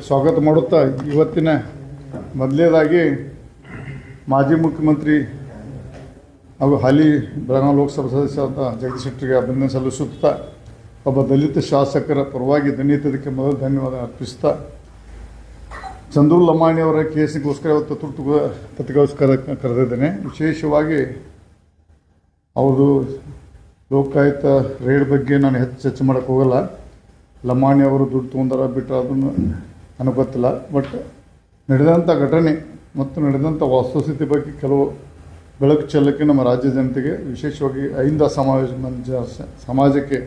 ಸ್ವಾಗತ ಮಾಡುತ್ತಾ ಇವತ್ತಿನ ಮೊದಲನೇದಾಗಿ ಮಾಜಿ ಮುಖ್ಯಮಂತ್ರಿ ಹಾಗೂ ಹಾಲಿ ಬೆಳಗಾವಿ ಲೋಕಸಭಾ ಸದಸ್ಯರಾದ ಜಗದೀಶ್ ಶೆಟ್ಟರ್ಗೆ ಅಭಿನಂದನೆ ಸಲ್ಲಿಸುತ್ತಾ ಒಬ್ಬ ದಲಿತ ಶಾಸಕರ ಪರವಾಗಿ ಧನ್ಯತೆಗೆ ಮೊದಲು ಧನ್ಯವಾದ ಅರ್ಪಿಸ್ತಾ ಚಂದ್ರು ಲಮಾಣಿ ಅವರ ಕೇಸಿಗೋಸ್ಕರ ಇವತ್ತು ತುರ್ತು ಪತ್ರಿಕಾಗೋಸ್ಕರ ಕರೆದಿದ್ದೇನೆ. ವಿಶೇಷವಾಗಿ ಅವರು ಲೋಕಾಯುಕ್ತ ರೇಡ್ ಬಗ್ಗೆ ನಾನು ಹೆಚ್ಚು ಚರ್ಚೆ ಮಾಡೋಕ್ಕೆ ಹೋಗಲ್ಲ. ಲಮಾಣಿ ಅವರು ದುಡ್ಡು ತೊಗೊಂಡಾರ ಬಿಟ್ಟರೆ ಅದನ್ನು ನನಗೆ ಗೊತ್ತಿಲ್ಲ. ಬಟ್ ನಡೆದಂಥ ಘಟನೆ ಮತ್ತು ನಡೆದಂಥ ವಾಸ್ತುಸ್ಥಿತಿ ಬಗ್ಗೆ ಕೆಲವು ಬೆಳಕು ಚೆಲ್ಲಕ್ಕೆ ನಮ್ಮ ರಾಜ್ಯ ಜನತೆಗೆ ವಿಶೇಷವಾಗಿ ಅಹಿಂದ ಸಮಾಜಕ್ಕೆ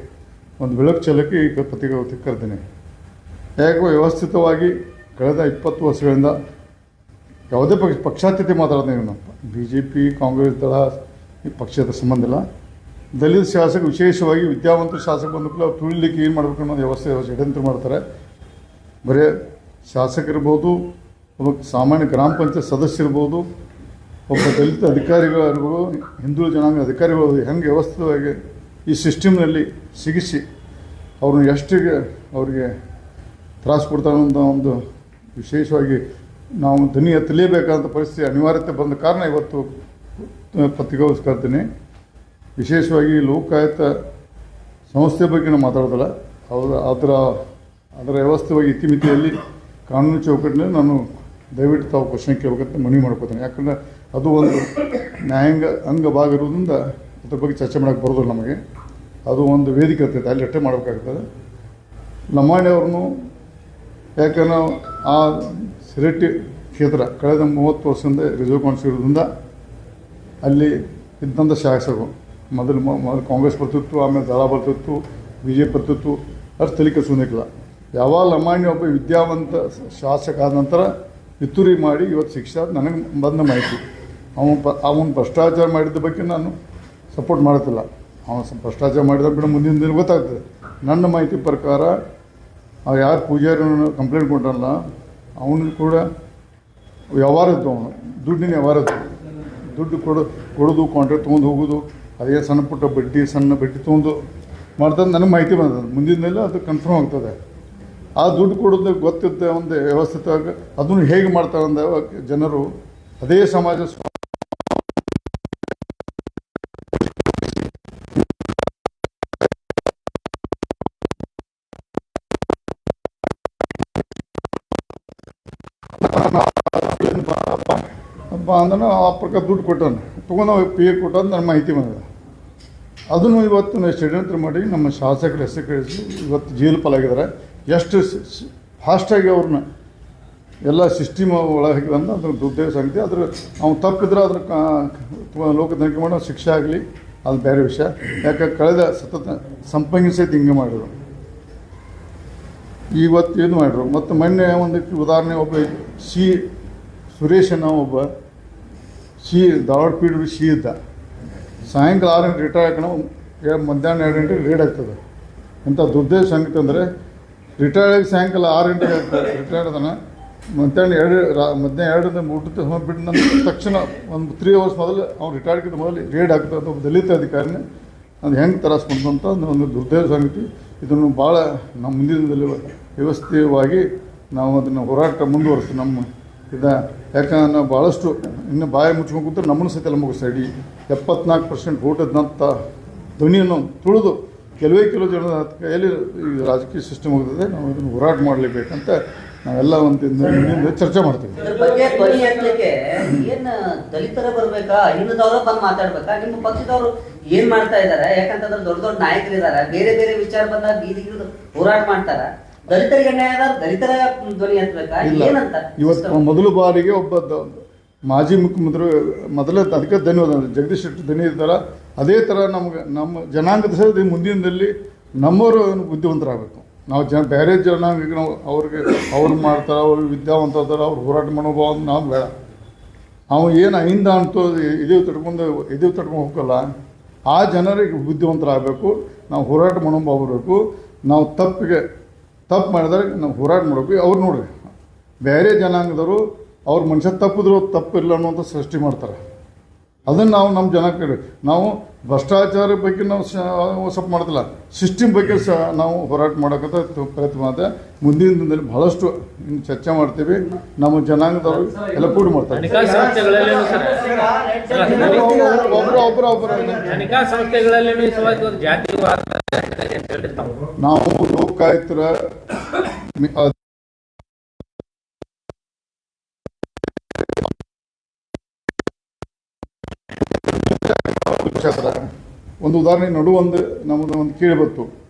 ಒಂದು ಬೆಳಕು ಚೆಲ್ಲಕ್ಕೆ ಈ ಪತ್ರಿಕೆ ಕರೆದಿನಿ. ಹೇಗೋ ವ್ಯವಸ್ಥಿತವಾಗಿ ಕಳೆದ 20 ವರ್ಷಗಳಿಂದ ಯಾವುದೇ ಪಕ್ಷಾತೀತ ಮಾತಾಡ್ತೀನಿ. ನಾವು BJP ಕಾಂಗ್ರೆಸ್ ದಳ ಈ ಪಕ್ಷದ ಸಂಬಂಧ ಇಲ್ಲ. ದಲಿತ ಶಾಸಕ ವಿಶೇಷವಾಗಿ ವಿದ್ಯಾವಂತ ಶಾಸಕ ಬಂದಕ್ಕೂ ಅವ್ರು ತುಳಿಲಿಕ್ಕೆ ಏನು ಮಾಡಬೇಕು ಅನ್ನೋದು ವ್ಯವಸ್ಥೆ ಷಡ್ಯಂತ್ರ ಮಾಡ್ತಾರೆ. ಬರೀ ಶಾಸಕರಿರ್ಬೋದು, ಒಬ್ಬ ಸಾಮಾನ್ಯ ಗ್ರಾಮ ಪಂಚಾಯತ್ ಸದಸ್ಯರಿರ್ಬೋದು, ಒಬ್ಬ ದಲಿತ ಅಧಿಕಾರಿಗಳಿರ್ಬೋದು, ಹಿಂದುಳಿದ ಜನಾಂಗ ಅಧಿಕಾರಿಗಳು ಹೆಂಗೆ ವ್ಯವಸ್ಥಿತವಾಗಿ ಈ ಸಿಸ್ಟಮ್ನಲ್ಲಿ ಸಿಗಿಸಿ ಅವ್ರನ್ನ ಎಷ್ಟಿಗೆ ಅವರಿಗೆ ತ್ರಾಸು ಕೊಡ್ತಾರೆ ಅನ್ನೋ ಒಂದು ವಿಶೇಷವಾಗಿ ನಾವು ಧ್ವನಿ ಎತ್ತಲೇಬೇಕಾದಂಥ ಪರಿಸ್ಥಿತಿ ಅನಿವಾರ್ಯತೆ ಬಂದ ಕಾರಣ ಇವತ್ತು ಪತ್ರಿಕಾಗೋಸ್ಕರ್ತೀನಿ. ವಿಶೇಷವಾಗಿ ಲೋಕಾಯುಕ್ತ ಸಂಸ್ಥೆ ಬಗ್ಗೆ ನಾವು ಮಾತಾಡೋದಿಲ್ಲ. ಅದರ ವ್ಯವಸ್ಥೆವಾಗಿ ಇತಿಮಿತಿಯಲ್ಲಿ ಕಾನೂನು ಚೌಕಟ್ಟಿನಲ್ಲಿ ನಾನು ದಯವಿಟ್ಟು ತಾವು ಕ್ವಶನ್ ಕೇಳಬೇಕಂತ ಮನವಿ ಮಾಡ್ಕೋತೀನಿ. ಯಾಕಂದರೆ ಅದು ಒಂದು ನ್ಯಾಯಾಂಗ ಅಂಗಭಾಗ ಇರೋದ್ರಿಂದ ಅದ್ರ ಬಗ್ಗೆ ಚರ್ಚೆ ಮಾಡೋಕ್ಕೆ ಬರೋದಿಲ್ಲ ನಮಗೆ. ಅದು ಒಂದು ವೇದಿಕೆ ಇರ್ತೈತೆ, ಅಲ್ಲಿ ಅಷ್ಟೇ ಮಾಡಬೇಕಾಗ್ತದೆ. ಲಮಾಣಿ ಅವ್ರನ್ನು ಯಾಕಂದ್ರೆ ಆ ಸಿರಟ್ಟಿ ಕ್ಷೇತ್ರ ಕಳೆದ 30 ವರ್ಷದಿಂದ ರಿಸರ್ವ್ ಕೌನ್ಸಿಲ್ ಇರೋದ್ರಿಂದ ಅಲ್ಲಿ ಇದ್ದಂಥ ಶಾಸಕರು ಮೊದಲು ಕಾಂಗ್ರೆಸ್ ಬರ್ತಿತ್ತು, ಆಮೇಲೆ ದಳ ಬರ್ತಿತ್ತು, BJP ಬರ್ತಿತ್ತು, ಅಷ್ಟು ತಲೆ ಕೆಡಿಸೋನಿಲ್ಲ. ಯಾವಾಗ ಲಮಾಣಿ ಒಬ್ಬ ವಿದ್ಯಾವಂತ ಶಾಸಕ ಆದ ನಂತರ ಪಿತೂರಿ ಮಾಡಿ ಇವತ್ತು ಶಿಕ್ಷೆ ನನಗೆ ಬಂದ ಮಾಹಿತಿ. ಅವನು ಭ್ರಷ್ಟಾಚಾರ ಮಾಡಿದ ಬಗ್ಗೆ ನಾನು ಸಪೋರ್ಟ್ ಮಾಡ್ತಿಲ್ಲ. ಅವನು ಭ್ರಷ್ಟಾಚಾರ ಮಾಡಿದ ಬಿಡ ಮುಂದಿನ ದಿನ ಗೊತ್ತಾಗ್ತದೆ. ನನ್ನ ಮಾಹಿತಿ ಪ್ರಕಾರ ಯಾರು ಪೂಜಾರಿ ಕಂಪ್ಲೇಂಟ್ ಕೊಟ್ಟಲ್ಲ, ಅವನಿಗೆ ಕೂಡ ವ್ಯವಹಾರ ಇತ್ತು. ಅವನು ದುಡ್ಡಿನ ವ್ಯವಹಾರ ಇತ್ತು. ದುಡ್ಡು ಕೊಡೋದು, ಕಾಂಟ್ರಾಕ್ಟ್ ತೊಗೊಂಡು ಹೋಗೋದು, ಅದೇ ಸಣ್ಣ ಪುಟ್ಟ ಸಣ್ಣ ಬಡ್ಡಿ ತೊಗೊಂಡು ಮಾಡ್ತದೆ. ನನಗೆ ಮಾಹಿತಿ ಬಂದದ್ದು. ಮುಂದಿನ ಮೇಲೆ ಅದು ಕನ್ಫರ್ಮ್ ಆಗ್ತದೆ. ಆ ದುಡ್ಡು ಕೊಡೋದು ಗೊತ್ತಿದ್ದ ಒಂದು ವ್ಯವಸ್ಥಿತವಾಗಿ ಅದನ್ನು ಹೇಗೆ ಮಾಡ್ತಾರೆ ಅಂದ ಜನರು ಅದೇ ಸಮಾಜ ಅಂದ್ರೆ ಆ ಪ್ರಕಾರ ದುಡ್ಡು ಕೊಟ್ಟಾನೆ, ತೊಗೊಂಡು ಪಿ ಎ ಕೊಟ್ಟಾದ ನನ್ನ ಮಾಹಿತಿ ಬಂದಿದೆ. ಅದನ್ನು ಇವತ್ತು ನಾವು ಷಡ್ಯಂತ್ರ ಮಾಡಿ ನಮ್ಮ ಶಾಸಕರ ಹೆಸರು ಕಳಿಸಿ ಇವತ್ತು ಜೈಲು ಪಾಲಾಗಿದ್ದಾರೆ. ಎಷ್ಟು ಫಾಸ್ಟಾಗಿ ಅವ್ರನ್ನ ಎಲ್ಲ ಸಿಸ್ಟಮ್ ಒಳಗೆ ಹಾಕಿದಂತ ಅದ್ರ ದುಡ್ಡೇ ಸಂಗತಿ. ಅದ್ರ ಅವ್ನು ತಪ್ಪಿದ್ರೆ ಅದ್ರ ಲೋಕ ತನಿಖೆ ಮಾಡೋ ಶಿಕ್ಷೆ ಆಗಲಿ, ಅದು ಬೇರೆ ವಿಷಯ. ಯಾಕೆ ಕಳೆದ ಸತತ ಸಂಪಂಗಿ ಸಹಿತ ಹಿಂಗೆ ಮಾಡಿದ್ರು, ಇವತ್ತು ಏನು ಮಾಡಿದ್ರು. ಮತ್ತು ಮೊನ್ನೆ ಒಂದಕ್ಕೆ ಉದಾಹರಣೆ ಒಬ್ಬ ಸುರೇಶ್ ಅನ್ನೋ ಒಬ್ಬ ಧಾರವಾಡ ಪೀಡ್ ಇದ್ದ. ಸಾಯಂಕಾಲ 6 ಗಂಟೆ ರಿಟೈರ್ ಹಾಕೋಣ, ಮಧ್ಯಾಹ್ನ 2 ಗಂಟೆಗೆ ರೇಡ್ ಆಗ್ತದೆ. ಇಂಥ ದುರ್ದೇಶ ಸಂಗತಿ ಅಂದರೆ ರಿಟೈರ್ಡ್ ಆಗಿ ಸಾಯಂಕಾಲ 6 ಗಂಟೆಗೆ ರಿಟೈರ್ಡ್ ಅದನ್ನು ಮಧ್ಯಾಹ್ನ 2 ಊಟದ ಬಿಟ್ಟು ನನ್ನ ತಕ್ಷಣ ಒಂದು 3 ಅವರ್ಸ್ ಮೊದಲು ಅವ್ನು ರಿಟೈರ್ಡ್ಗಿಂತ ಮೊದಲು ರೇಡ್ ಆಗ್ತದೆ. ಒಬ್ಬ ದಲಿತ ಅಧಿಕಾರಿನ ಅದು ಹೆಂಗೆ ತರಾಸ್ಕೊಂಡಂಥ ಒಂದು ದುರ್ದೇಶ ಸಂಗತಿ. ಇದನ್ನು ಭಾಳ ನಮ್ಮ ಮುಂದಿನ ದಿನದಲ್ಲಿ ವ್ಯವಸ್ಥಿತವಾಗಿ ನಾವು ಅದನ್ನು ಹೋರಾಟ ಮುಂದುವರಿಸ್ತೀವಿ. ನಮ್ಮ ಯಾಕಂದ್ರೆ ನಾವು ಭಾಳಷ್ಟು ಇನ್ನು ಬಾಯಿ ಮುಚ್ಕೊಂಡು ಕೂತ್ರೆ ನಮ್ಮನ್ನು ಸಹಿತ ಮುಗಿಸ್ತಾ ಇಡೀ 74% ವೋಟ್ ಇದ್ದಂಥ ಧ್ವನಿಯನ್ನು ತುಳಿದು ಕೆಲವು ಜನರ ಕೈಯಲ್ಲಿ ಈ ರಾಜಕೀಯ ಸಿಸ್ಟಮ್ ಹೋಗ್ತದೆ. ನಾವು ಇದನ್ನು ಹೋರಾಟ ಮಾಡಲೇಬೇಕಂತ ನಾವೆಲ್ಲ ಒಂದು ಚರ್ಚೆ ಮಾಡ್ತೀವಿ. ಏನು ದಲಿತರ ಬರ್ಬೇಕಾ, ಹಿಂದೂದವರು ಬಂದು ಮಾತಾಡ್ಬೇಕಾ, ನಿಮ್ಮ ಪಕ್ಷದವರು ಏನ್ ಮಾಡ್ತಾ ಇದಾರೆ? ಯಾಕಂತಂದ್ರೆ ದೊಡ್ಡ ದೊಡ್ಡ ನಾಯಕರಿದ್ದಾರೆ, ಬೇರೆ ಬೇರೆ ವಿಚಾರ ಬಂದಾಗ ಬೀದಿಗಿಳಿದು ಹೋರಾಟ ಮಾಡ್ತಾರ. ದಲಿತರಿಗೆ ನ್ಯಾಯ, ದಲಿತರ ಧ್ವನಿ ಎತ್ತಬೇಕಾ ಏನಂತ? ಇವತ್ತು ಮೊದಲ ಬಾರಿಗೆ ಒಬ್ಬ ಮಾಜಿ ಮುಖ್ಯಮಂತ್ರಿ ಅದಕ್ಕೆ ಧನ್ಯವಾದ ಜಗದೀಶ್ ಶೆಟ್ಟರ್ ಧನ್ಯ ಇದ್ದಾರೆ. ಅದೇ ಥರ ನಮ್ಮ ಜನಾಂಗದ ಸಹ ಮುಂದಿನದಲ್ಲಿ ನಮ್ಮವರು ಬುದ್ಧಿವಂತರಾಗಬೇಕು. ನಾವು ಬೇರೆ ಜನಾಂಗಕ್ಕೆ ನಾವು ಅವ್ರು ಮಾಡ್ತಾರೆ, ಅವ್ರು ವಿದ್ಯಾವಂತ ಅದಾರ, ಅವ್ರು ಹೋರಾಟ ಮನೋಭಾವ ನಾವು ಬೇಡ. ನಾವು ಏನು ಅಹಿಂದ ಅಂತೂ ಎದೆವು ತಡ್ಕೊಂಡು ಹೋಗಲ್ಲ. ಆ ಜನರಿಗೆ ಬುದ್ಧಿವಂತರಾಗಬೇಕು. ನಾವು ಹೋರಾಟ ಮನೋಭಾವ ಬರಬೇಕು. ನಾವು ತಪ್ಪು ಮಾಡಿದಾಗ ನಾವು ಹೋರಾಟ ಮಾಡಬೇಕು. ಅವ್ರು ನೋಡ್ರಿ, ಬೇರೆ ಜನಾಂಗದವರು ಅವ್ರ ಮನುಷ್ಯ ತಪ್ಪಿದ್ರು ತಪ್ಪಿಲ್ಲ ಅನ್ನೋಂಥ ಸೃಷ್ಟಿ ಮಾಡ್ತಾರೆ. ಅದನ್ನು ನಾವು ನಮ್ಮ ಜನಕ್ಕೆ ನಾವು ಭ್ರಷ್ಟಾಚಾರ ಬಗ್ಗೆ ನಾವು ಸ್ವಲ್ಪ ಮಾಡ್ತಿಲ್ಲ, ಸಿಸ್ಟಮ್ ಬಗ್ಗೆ ಸಹ ನಾವು ಹೋರಾಟ ಮಾಡೋಕ್ಕಂತ ಪ್ರಯತ್ನ ಮಾಡಿದೆ. ಮುಂದಿನ ದಿನದಲ್ಲಿ ಬಹಳಷ್ಟು ಇನ್ನು ಚರ್ಚೆ ಮಾಡ್ತೀವಿ. ನಮ್ಮ ಜನಾಂಗದವರು ಎಲ್ಲ ಕೂಡಿ ಮಾಡ್ತಾರೆ. ನಾವು ಲೋಕಾಯುಕ್ತರ ಒಂದು ಉದಾಹರಣೆ ಒಂದು ನಮ್ಮದು ಒಂದು ಕೇಳಿ ಬಂತು,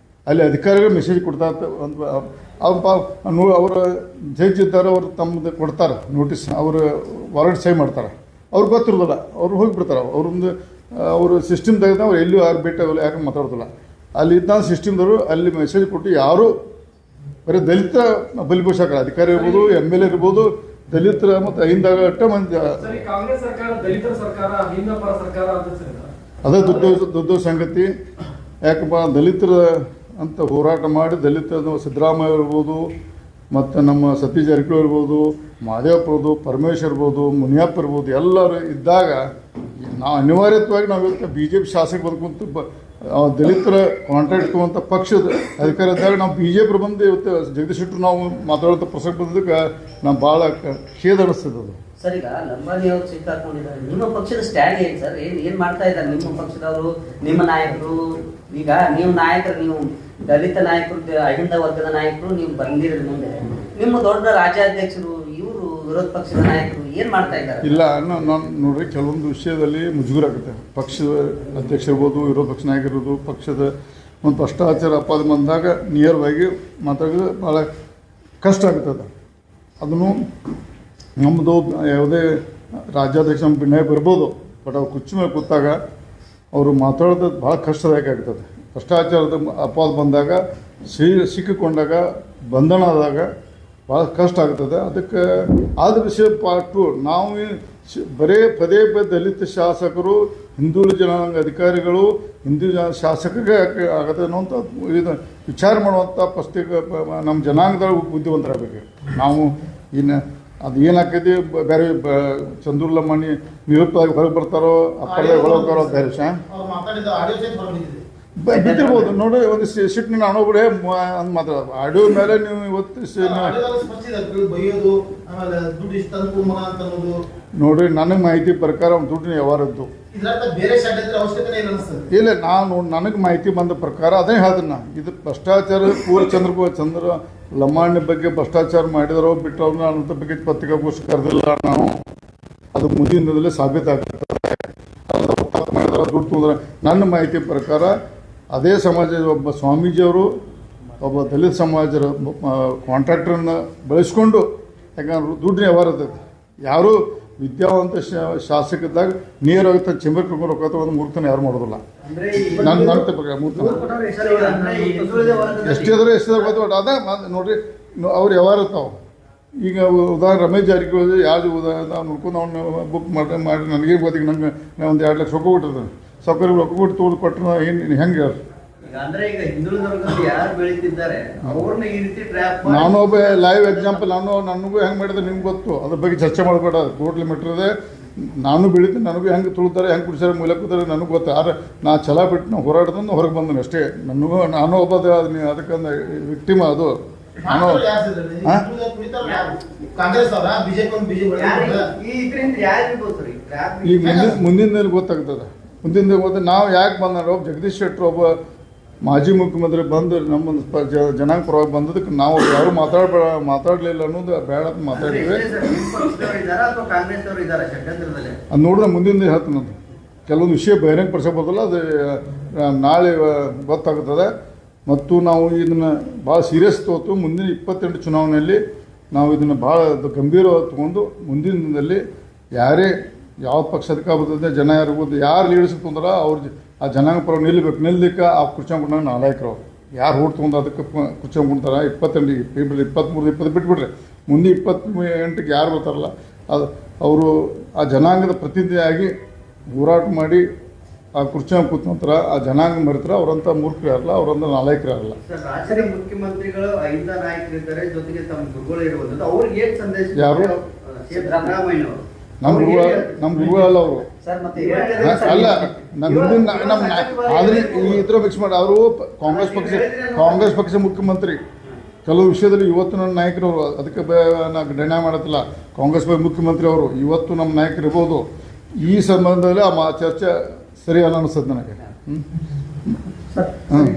ಅಲ್ಲಿ ಅಧಿಕಾರಿಗಳು ಮೆಸೇಜ್ ಕೊಡ್ತಾ ಒಂದು ಅವರ ಜಡ್ಜ್ ಇದ್ದಾರೆ, ಅವರು ತಮ್ಮದು ಕೊಡ್ತಾರೆ ನೋಟಿಸ್, ಅವರು ವಾರಂಟ್ ಸಹಿ ಮಾಡ್ತಾರೆ, ಅವ್ರಿಗೆ ಗೊತ್ತಿರೋದಿಲ್ಲ, ಅವ್ರು ಹೋಗಿಬಿಡ್ತಾರೆ. ಅವರು ಸಿಸ್ಟಮ್ ತೆಗೆದ ಅವ್ರು ಎಲ್ಲಿಯೂ ಯಾರು ಭೇಟಿ ಆಗೋಲ್ಲ, ಯಾಕೆ ಮಾತಾಡೋದಿಲ್ಲ. ಅಲ್ಲಿ ಇದ್ದ ಸಿಸ್ಟಮ್ದವರು ಅಲ್ಲಿ ಮೆಸೇಜ್ ಕೊಟ್ಟು ಯಾರು ಬರೀ ದಲಿತ ಬಲಿಪೋಷಕರ ಅಧಿಕಾರಿ ಇರ್ಬೋದು, MLA ಇರ್ಬೋದು, ದಲಿತರ ಮತ್ತು ಹಿಂದಾಗ ಮಂದಿ ಅದೇ ದೊಡ್ಡ ಸಂಗತಿ. ಯಾಕಪ್ಪ ದಲಿತರ ಅಂತ ಹೋರಾಟ ಮಾಡಿ ದಲಿತರ ಸಿದ್ದರಾಮಯ್ಯ ಇರ್ಬೋದು, ಮತ್ತು ನಮ್ಮ ಸತೀಶ್ ಜಾರಕಿಹೊಳಿ ಇರ್ಬೋದು, ಮಹದೇವಪ್ಪ ಇರ್ಬೋದು, ಪರಮೇಶ್ವರ್ ಇರ್ಬೋದು, ಮುನಿಯಪ್ಪ ಇರ್ಬೋದು, ಎಲ್ಲರೂ ಇದ್ದಾಗ ನಾವು ಅನಿವಾರ್ಯವಾಗಿ ನಾವು BJP ಶಾಸಕ ಬಂದ್ಕೊಂತ ದಲಿತರ ಕಾಂಟ್ರಾಕ್ಟ್ ತಗೊಂಥ ಪಕ್ಷದ ಅಧಿಕಾರ ಇದ್ದಾಗ ನಾವು BJP ಬಂದು ಇವತ್ತು ಜಗದೀಶ್ ಶೆಟ್ಟರ್ ನಾವು ಮಾತಾಡೋಂಥ ಪ್ರಸಂಗ ಬಂದಕ್ಕೆ ನಾವು ಭಾಳ ಖೇದ ಅನಿಸ್ತದೆ. ಅದು ಸರ್, ಈಗ ಲಂಬಾಣಿ ಅವರು ಸಿಕ್ಕಾಕೊಂಡಿದ್ದಾರೆ. ನಿಮ್ಮ ಪಕ್ಷದ ಸ್ಟ್ಯಾಂಡ್ ಏನು ಸರ್? ಏನ್ ಮಾಡ್ತಾ ಇದ್ದಾರೆ ನಿಮ್ಮ ಪಕ್ಷದವರು, ನಿಮ್ಮ ನಾಯಕರು? ಈಗ ನೀವು ನಾಯಕರು, ನೀವು ದಲಿತ ನಾಯಕರು, ಅಹಿಂದ ವರ್ಗದ ನಾಯಕರು, ನೀವು ಬಂದಿರೋದು ಮುಂದೆ ನಿಮ್ಮ ದೊಡ್ಡ ರಾಜ್ಯಾಧ್ಯಕ್ಷರು, ಇವರು ವಿರೋಧ ಪಕ್ಷದ ನಾಯಕರು ಏನ್ ಮಾಡ್ತಾ ಇದ್ದಾರೆ? ಇಲ್ಲ, ನಾನು ನೋಡ್ರಿ, ಕೆಲವೊಂದು ವಿಷಯದಲ್ಲಿ ಮುಜುಗರ ಆಗುತ್ತೆ. ಪಕ್ಷದ ಅಧ್ಯಕ್ಷ ಇರ್ಬೋದು, ವಿರೋಧ ಪಕ್ಷ ನಾಯಕರಿರ್ಬೋದು, ಪಕ್ಷದ ಒಂದು ಭ್ರಷ್ಟಾಚಾರ ಅಪಾದ ಬಂದಾಗ ನಿಯರ್ವಾಗಿ ಮಾತಾಡೋದು ಭಾಳ ಕಷ್ಟ ಆಗ್ತದೆ. ಅದನ್ನು ನಮ್ಮದು ಯಾವುದೇ ರಾಜ್ಯಾಧ್ಯಕ್ಷ ನಮ್ಮ ಭಿನ್ನಯ ಬರ್ಬೋದು, ಬಟ್ ಅವ್ರು ಕುರ್ಚಿ ಮೇಲೆ ಕೂತಾಗ ಅವರು ಮಾತಾಡೋದು ಭಾಳ ಕಷ್ಟದಾಯಕ ಆಗ್ತದೆ. ಭ್ರಷ್ಟಾಚಾರದ ಅಪವಾದ ಬಂದಾಗ ಸಿಕ್ಕಿಕೊಂಡಾಗ ಬಂಧನ ಆದಾಗ ಭಾಳ ಕಷ್ಟ ಆಗ್ತದೆ. ಅದಕ್ಕೆ ಆದ ವಿಷಯ ಪಾರ್ಟ್ 2 ನಾವು ಬರೇ ಪದೇ ದಲಿತ ಶಾಸಕರು, ಹಿಂದುಳಿದ ಜನಾಂಗ ಅಧಿಕಾರಿಗಳು, ಹಿಂದೂ ಶಾಸಕರಿಗೆ ಆಗತ್ತೆ ಅನ್ನೋಂಥ ಇದು ವಿಚಾರ ಮಾಡುವಂಥ ಪುಸ್ತಕ ನಮ್ಮ ಜನಾಂಗದ ಬುದ್ಧಿವಂತರಾಗಬೇಕು ನಾವು. ಇನ್ನು ಅದು ಏನಾಕೈತಿ, ಬೇರೆ ಚಂದೂರ್ ಲಂಬಾಣಿ ನಿರುಕ್ತವಾಗಿ ಹೊರಗೆ ಬರ್ತಾರೋ, ಅಪ್ಪಲ್ಲೇ ಒಳಗಾರೋ ಬೇರೆ ಬಿದ್ದಿರ್ಬೋದು ನೋಡಿ. ಒಂದು ಸಿಟ್ಟಿನ ನಾನು ಬಿಡೇ ಅಂತ ಮಾತಾಡೋದು ಆಡಿಯೋ ಮೇಲೆ ನೀವು ಇವತ್ತು ನೋಡ್ರಿ, ನನಗೆ ಮಾಹಿತಿ ಪ್ರಕಾರ ಒಂದು ದುಡ್ಡಿನ ವ್ಯವಹಾರದ್ದು ಇಲ್ಲ. ನಾನು ನನಗೆ ಮಾಹಿತಿ ಬಂದ ಪ್ರಕಾರ ಅದೇ ಹೇಳ್ತೀನಿ. ಇದು ಭ್ರಷ್ಟಾಚಾರ ಚಂದ್ರ ಲಂಬಾಣಿ ಬಗ್ಗೆ ಭ್ರಷ್ಟಾಚಾರ ಮಾಡಿದರೋ ಬಿಟ್ಟರೋ ಅನ್ನೋದ್ರ ಬಗ್ಗೆ ಪತ್ರಿಕಾಗೋಷ್ಠಿ ಕರೆದಿಲ್ಲ ನಾವು. ಅದು ಮುಂದಿನ ದಿನದಲ್ಲಿ ಸಾಬೀತಾಗ್ತದೆ. ದುಡ್ಡು ತೊಂದರೆ ನನ್ನ ಮಾಹಿತಿ ಪ್ರಕಾರ ಅದೇ ಸಮಾಜದ ಒಬ್ಬ ಸ್ವಾಮೀಜಿಯವರು ಒಬ್ಬ ದಲಿತ ಸಮಾಜದ ಕಾಂಟ್ರಾಕ್ಟರನ್ನು ಬಳಸ್ಕೊಂಡು, ಯಾಕಂದ್ರೆ ದುಡ್ಡಿನ ವ್ಯವಹಾರ ಇರ್ತೈತೆ. ಯಾರು ವಿದ್ಯಾವಂತ ಶಾಸಕದಾಗ ನೇರವಾಗಿ ತನ್ನ ಚೆಂಬರ್ ಕರ್ಕೊಂಡು ಹೋಗ್ತಾ ಒಂದು ಮೂರ್ತನ ಯಾರು ಮಾಡೋದಿಲ್ಲ. ನನ್ನ ಪ್ರಕಾರ ಮೂರ್ತನ ಎಷ್ಟಿದ್ರೆ ಗೊತ್ತು. ಅದೇ ನೋಡ್ರಿ, ಅವ್ರು ವ್ಯವಹಾರ ಇರ್ತಾವೆ. ಈಗ ಉದಾಹರಣೆ ರಮೇಶ್ ಜಾರಕಿಹೊಳಿ ಯಾವುದು ಉದಾಹರಣೆ ನೋಡ್ಕೊಂಡು ಅವ್ನು ಬುಕ್ ಮಾಡಿ ನನಗೆ ಗೊತ್ತಿಗೆ ನಂಗೆ ಒಂದು 2 ಲಕ್ಷ ರೊಕ್ಕ ಕೊಟ್ಟಿರ್ತಾನೆ. ಸೌಕರ್ಯ ರೊಕ್ಕ ಕೊಟ್ಟು ತೊಗೊಂಡು ಕೊಟ್ಟರೆ ಏನು ಹೆಂಗೆ? ನಾನು ಒಬ್ಬ ಲೈವ್ ಎಕ್ಸಾಂಪಲ್. ನನಗೂ ಹೆಂಗೆ ಮಾಡಿದ್ರೆ ನಿಮ್ಗೆ ಗೊತ್ತು. ಅದ್ರ ಬಗ್ಗೆ ಚರ್ಚೆ ಮಾಡಬೇಡ. ಟೋಟ್ಲಿ ಮೆಟ್ರಿದೆ. ನಾನು ಬೆಳೀತೀನಿ, ನನಗೂ ಹೆಂಗೆ ತುಳಿತಾರೆ, ಹೆಂಗೆ ಕುಡಿಸ್ತಾರೆ, ಮೂಲೆ ಕೂತಾರೆ ನನಗೆ ಗೊತ್ತು. ಆದ್ರೆ ನಾ ಛಲ ಬಿಟ್ಟು ನಾವು ಹೋರಾಟದಿಂದ ಹೊರಗೆ ಬಂದನು ಅಷ್ಟೇ. ನಾನು ಒಬ್ಬ ಅದಕ್ಕಂದ್ರೆ ವಿಕ್ಟಿಮ್. ಅದು ನಾನು ಈಗ ಮುಂದಿನ ಗೊತ್ತಾಗ್ತದೆ. ಮುಂದಿನ ಗೊತ್ತ ನಾವು ಯಾಕೆ ಬಂದ ಜಗದೀಶ್ ಶೆಟ್ಟರ್ ಒಬ್ಬ ಮಾಜಿ ಮುಖ್ಯಮಂತ್ರಿ ಬಂದು ನಮ್ಮ ಜನಾಂಗ ಪರವಾಗಿ ಬಂದದಕ್ಕೆ ನಾವು ಯಾರು ಮಾತಾಡಲಿಲ್ಲ ಅನ್ನೋದು ಬೇಡ ಅಂತ ಮಾತಾಡಿದ್ವಿ. ಅದು ನೋಡಿದ್ರೆ ಮುಂದಿನ ಹೇಳ್ತೀನಿ. ಅದು ಕೆಲವೊಂದು ವಿಷಯ ಬಹಿರಂಗ ಪಡಿಸೋಬೋದಲ್ಲ, ಅದು ನಾಳೆ ಗೊತ್ತಾಗ್ತದೆ. ಮತ್ತು ನಾವು ಇದನ್ನು ಭಾಳ ಸೀರಿಯಸ್ ತೊಗೊತು. ಮುಂದಿನ 28 ಚುನಾವಣೆಯಲ್ಲಿ ನಾವು ಇದನ್ನು ಭಾಳ ಗಂಭೀರವಾಗಿ ತೊಗೊಂಡು ಮುಂದಿನ ದಿನದಲ್ಲಿ ಯಾರೇ ಯಾವ ಪಕ್ಷ ಅಧಿಕಾರ ಬರ್ತದೆ, ಜನ ಯಾರಿರ್ಬೋದು, ಯಾರು ಲೀಡರ್ಶಿಪ್ ತೊಂದ್ರೆ ಅವ್ರು ಆ ಜನಾಂಗ ಪರ ನಿಲ್ಲಲಿಕ್ಕೆ ಆ ಕುರ್ಚಂಕೊಂಡಾಗ ನಾಯಕರು ಅವರು ಯಾರು ಓಟ್ ತೊಗೊಂಡು ಅದಕ್ಕೆ ಕುರ್ಚಂಕೊಂಡ್ತಾರೆ. 28 ಏಪ್ರಿಲ್ 23, 20 ಬಿಟ್ಬಿಟ್ರೆ ಮುಂದೆ 28ಕ್ಕೆ ಯಾರು ಬರ್ತಾರಲ್ಲ ಅದು ಅವರು ಆ ಜನಾಂಗದ ಪ್ರತಿನಿಧಿಯಾಗಿ ಹೋರಾಟ ಮಾಡಿ ಆ ಕುರ್ಚಿ ಕೂತ್ಕೊಂತಾರ. ಆ ಜನಾಂಗ ಮರಿತಾರೆ. ಅವರಂತ ಮೂರ್ಖರು ಯಾರಲ್ಲ, ಅವರಂತ ನಾಯಕರು ಯಾರಲ್ಲ. ರಾಜ್ಯದ ಮುಖ್ಯಮಂತ್ರಿಗಳು ಅಹಿಂದ ನಾಯಕರಿದ್ದಾರೆ, ಜೊತೆಗೆ ತಮ್ಮ ಗುರುಗಳು ಇರುವಂಥದ್ದು. ಅವ್ರಿಗೆ ಏನು ಸಂದೇಶ? ಯಾರು? ಸಿದ್ದರಾಮಯ್ಯ ಅವರು. ನಮ್ಮ ಗುರುಗಳಲ್ಲ ಅವರು. ಸರ್ ಮತ್ತೆ ಅಲ್ಲ ನಮ್ಮ ಆದ್ರೆ ಈ ಥರ ಮಿಕ್ಸ್ ಮಾಡಿ ಅವರು ಕಾಂಗ್ರೆಸ್ ಪಕ್ಷ ಮುಖ್ಯಮಂತ್ರಿ ಕೆಲವು ವಿಷಯದಲ್ಲಿ ಇವತ್ತು ನನ್ನ ನಾಯಕರು ಅದಕ್ಕೆ ನಾವು ಡಿನೈ ಮಾಡತ್ತಿಲ್ಲ. ಕಾಂಗ್ರೆಸ್ ಮುಖ್ಯಮಂತ್ರಿ ಅವರು ಇವತ್ತು ನಮ್ಮ ನಾಯಕರು ಇರ್ಬೋದು. ಈ ಸಂಬಂಧದಲ್ಲಿ ಆ ಚರ್ಚೆ ಸರಿಯಲ್ಲ ಅನಿಸ್ತದೆ ನನಗೆ.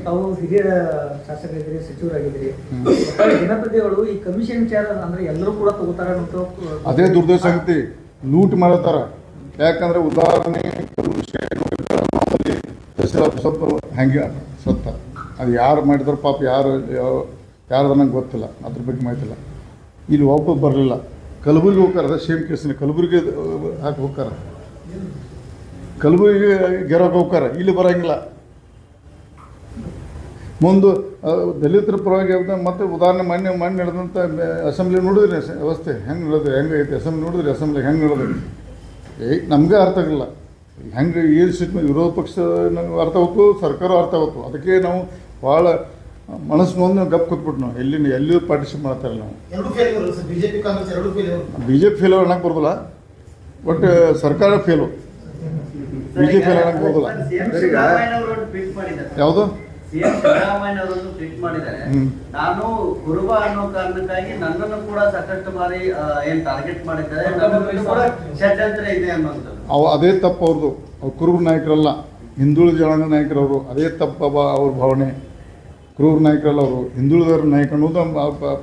ತಾವು ಹಿರಿಯ ಶಾಸಕರಿದ್ದೀರಿ, ಸಚಿವರಾಗಿದ್ದೀರಿ. ಜನಪ್ರತಿನಿಧಿಗಳು ಈ ಕಮಿಷನ್ ವಿಚಾರ ಅಂದ್ರೆ ಎಲ್ಲರೂ ಕೂಡ ತಗೋತಾರ ಅಂತ ಅದೇ ದುರ್ದೈವ ಸಂಗತಿ. ಲೂಟ್ ಮಾಡತ್ತಾರ. ಯಾಕಂದ್ರೆ ಉದಾಹರಣೆ ಕೆಲವು ಸ್ವಲ್ಪ ಹಂಗೆ ಸತ್ತ ಅದು ಯಾರು ಮಾಡಿದ್ರು ಪಾಪ ಯಾರ್ದು ನಂಗೆ ಗೊತ್ತಿಲ್ಲ, ಅದ್ರ ಬಗ್ಗೆ ಮಾಹಿತಿಲ್ಲ. ಇಲ್ಲಿ ಒಬ್ಬ ಬರಲಿಲ್ಲ. ಕಲಬುರ್ಗಿ ಹೋಗ್ತಾರ, ಅದೇ ಸೇಮ್ ಕೇಸಿನ ಕಲಬುರ್ಗಿ ಹಾಕಿ ಹೋಗ್ತಾರ, ಕಲಬುರ್ಗಿ ಗೆರೋಕೆ ಹೋಗ್ತಾರ, ಇಲ್ಲಿ ಬರೋಂಗಿಲ್ಲ. ಮುಂದೆ ದಲಿತರ ಪರವಾಗಿ ಮತ್ತೆ ಉದಾಹರಣೆ ಮೊನ್ನೆ ನಡೆದಂಥ ಅಸೆಂಬ್ಲಿ ನೋಡಿದ್ರಿ ವ್ಯವಸ್ಥೆ ಹೆಂಗೆ ನಡೆದು ಹೆಂಗೈತೆ ಅಸೆಂಬ್ಲಿ ನೋಡಿದ್ರಿ ಅಸೆಂಬ್ಲಿ ಹೆಂಗೆ ನಡೆದು ನಮಗೆ ಅರ್ಥ ಆಗಿಲ್ಲ. ಹೆಂಗೆ ಏನು ಸಿಟ್ಟು ವಿರೋಧ ಪಕ್ಷ ಅರ್ಥ ಹೋಗ್ತು, ಸರ್ಕಾರ ಅರ್ಥ ಹೋಗ್ತು. ಅದಕ್ಕೆ ನಾವು ಭಾಳ ಮನಸ್ಸು ನೊಂದು ಗಪ್ ಕೂತ್ಬಿಟ್ಟು ನಾವು ಎಲ್ಲಿಯೂ ಪಾರ್ಟಿಸಿಪೇಟ್ ಮಾಡ್ತಾರೆ. ನಾವು ಬಿ ಜೆ ಪಿ ಫೇಲ್ ಅನ್ನಕ್ಕೆ ಬರೋದಿಲ್ಲ, ಬಟ್ ಸರ್ಕಾರ fail, B J P fail ಅನ್ನಕ್ಕೆ ಬರೋದಿಲ್ಲ. ಯಾವುದು ಸಿದ್ದರಾಮಯ್ಯನವರನ್ನು ಟ್ವೀಟ್ ಮಾಡಿದ್ದಾರೆ, ನಾನು ಕುರುಬ ಅನ್ನೋ ಕಾರಣಕ್ಕಾಗಿ ನನ್ನನ್ನು ಕೂಡ ಸಾಕಷ್ಟು ಬಾರಿ ಏನ್ ಟಾರ್ಗೆಟ್ ಮಾಡಿದ್ದಾರೆ, ಷಡ್ಯಂತ್ರ ಇದೆ ಅನ್ನೋದು. ಅದೇ ತಪ್ಪು ಅವ್ರದ್ದು. ಅವ್ರು ಕುರುಬ ನಾಯಕರಲ್ಲ, ಹಿಂದುಳಿದ ಜನಾಂಗ ನಾಯಕರವರು. ಅದೇ ತಪ್ಪು ಅವ್ರ ಭಾವನೆ. ಕುರುಬ ನಾಯಕರಲ್ಲ ಅವರು, ಹಿಂದುಳಿದರ ನಾಯಕ ಅನ್ನೋದು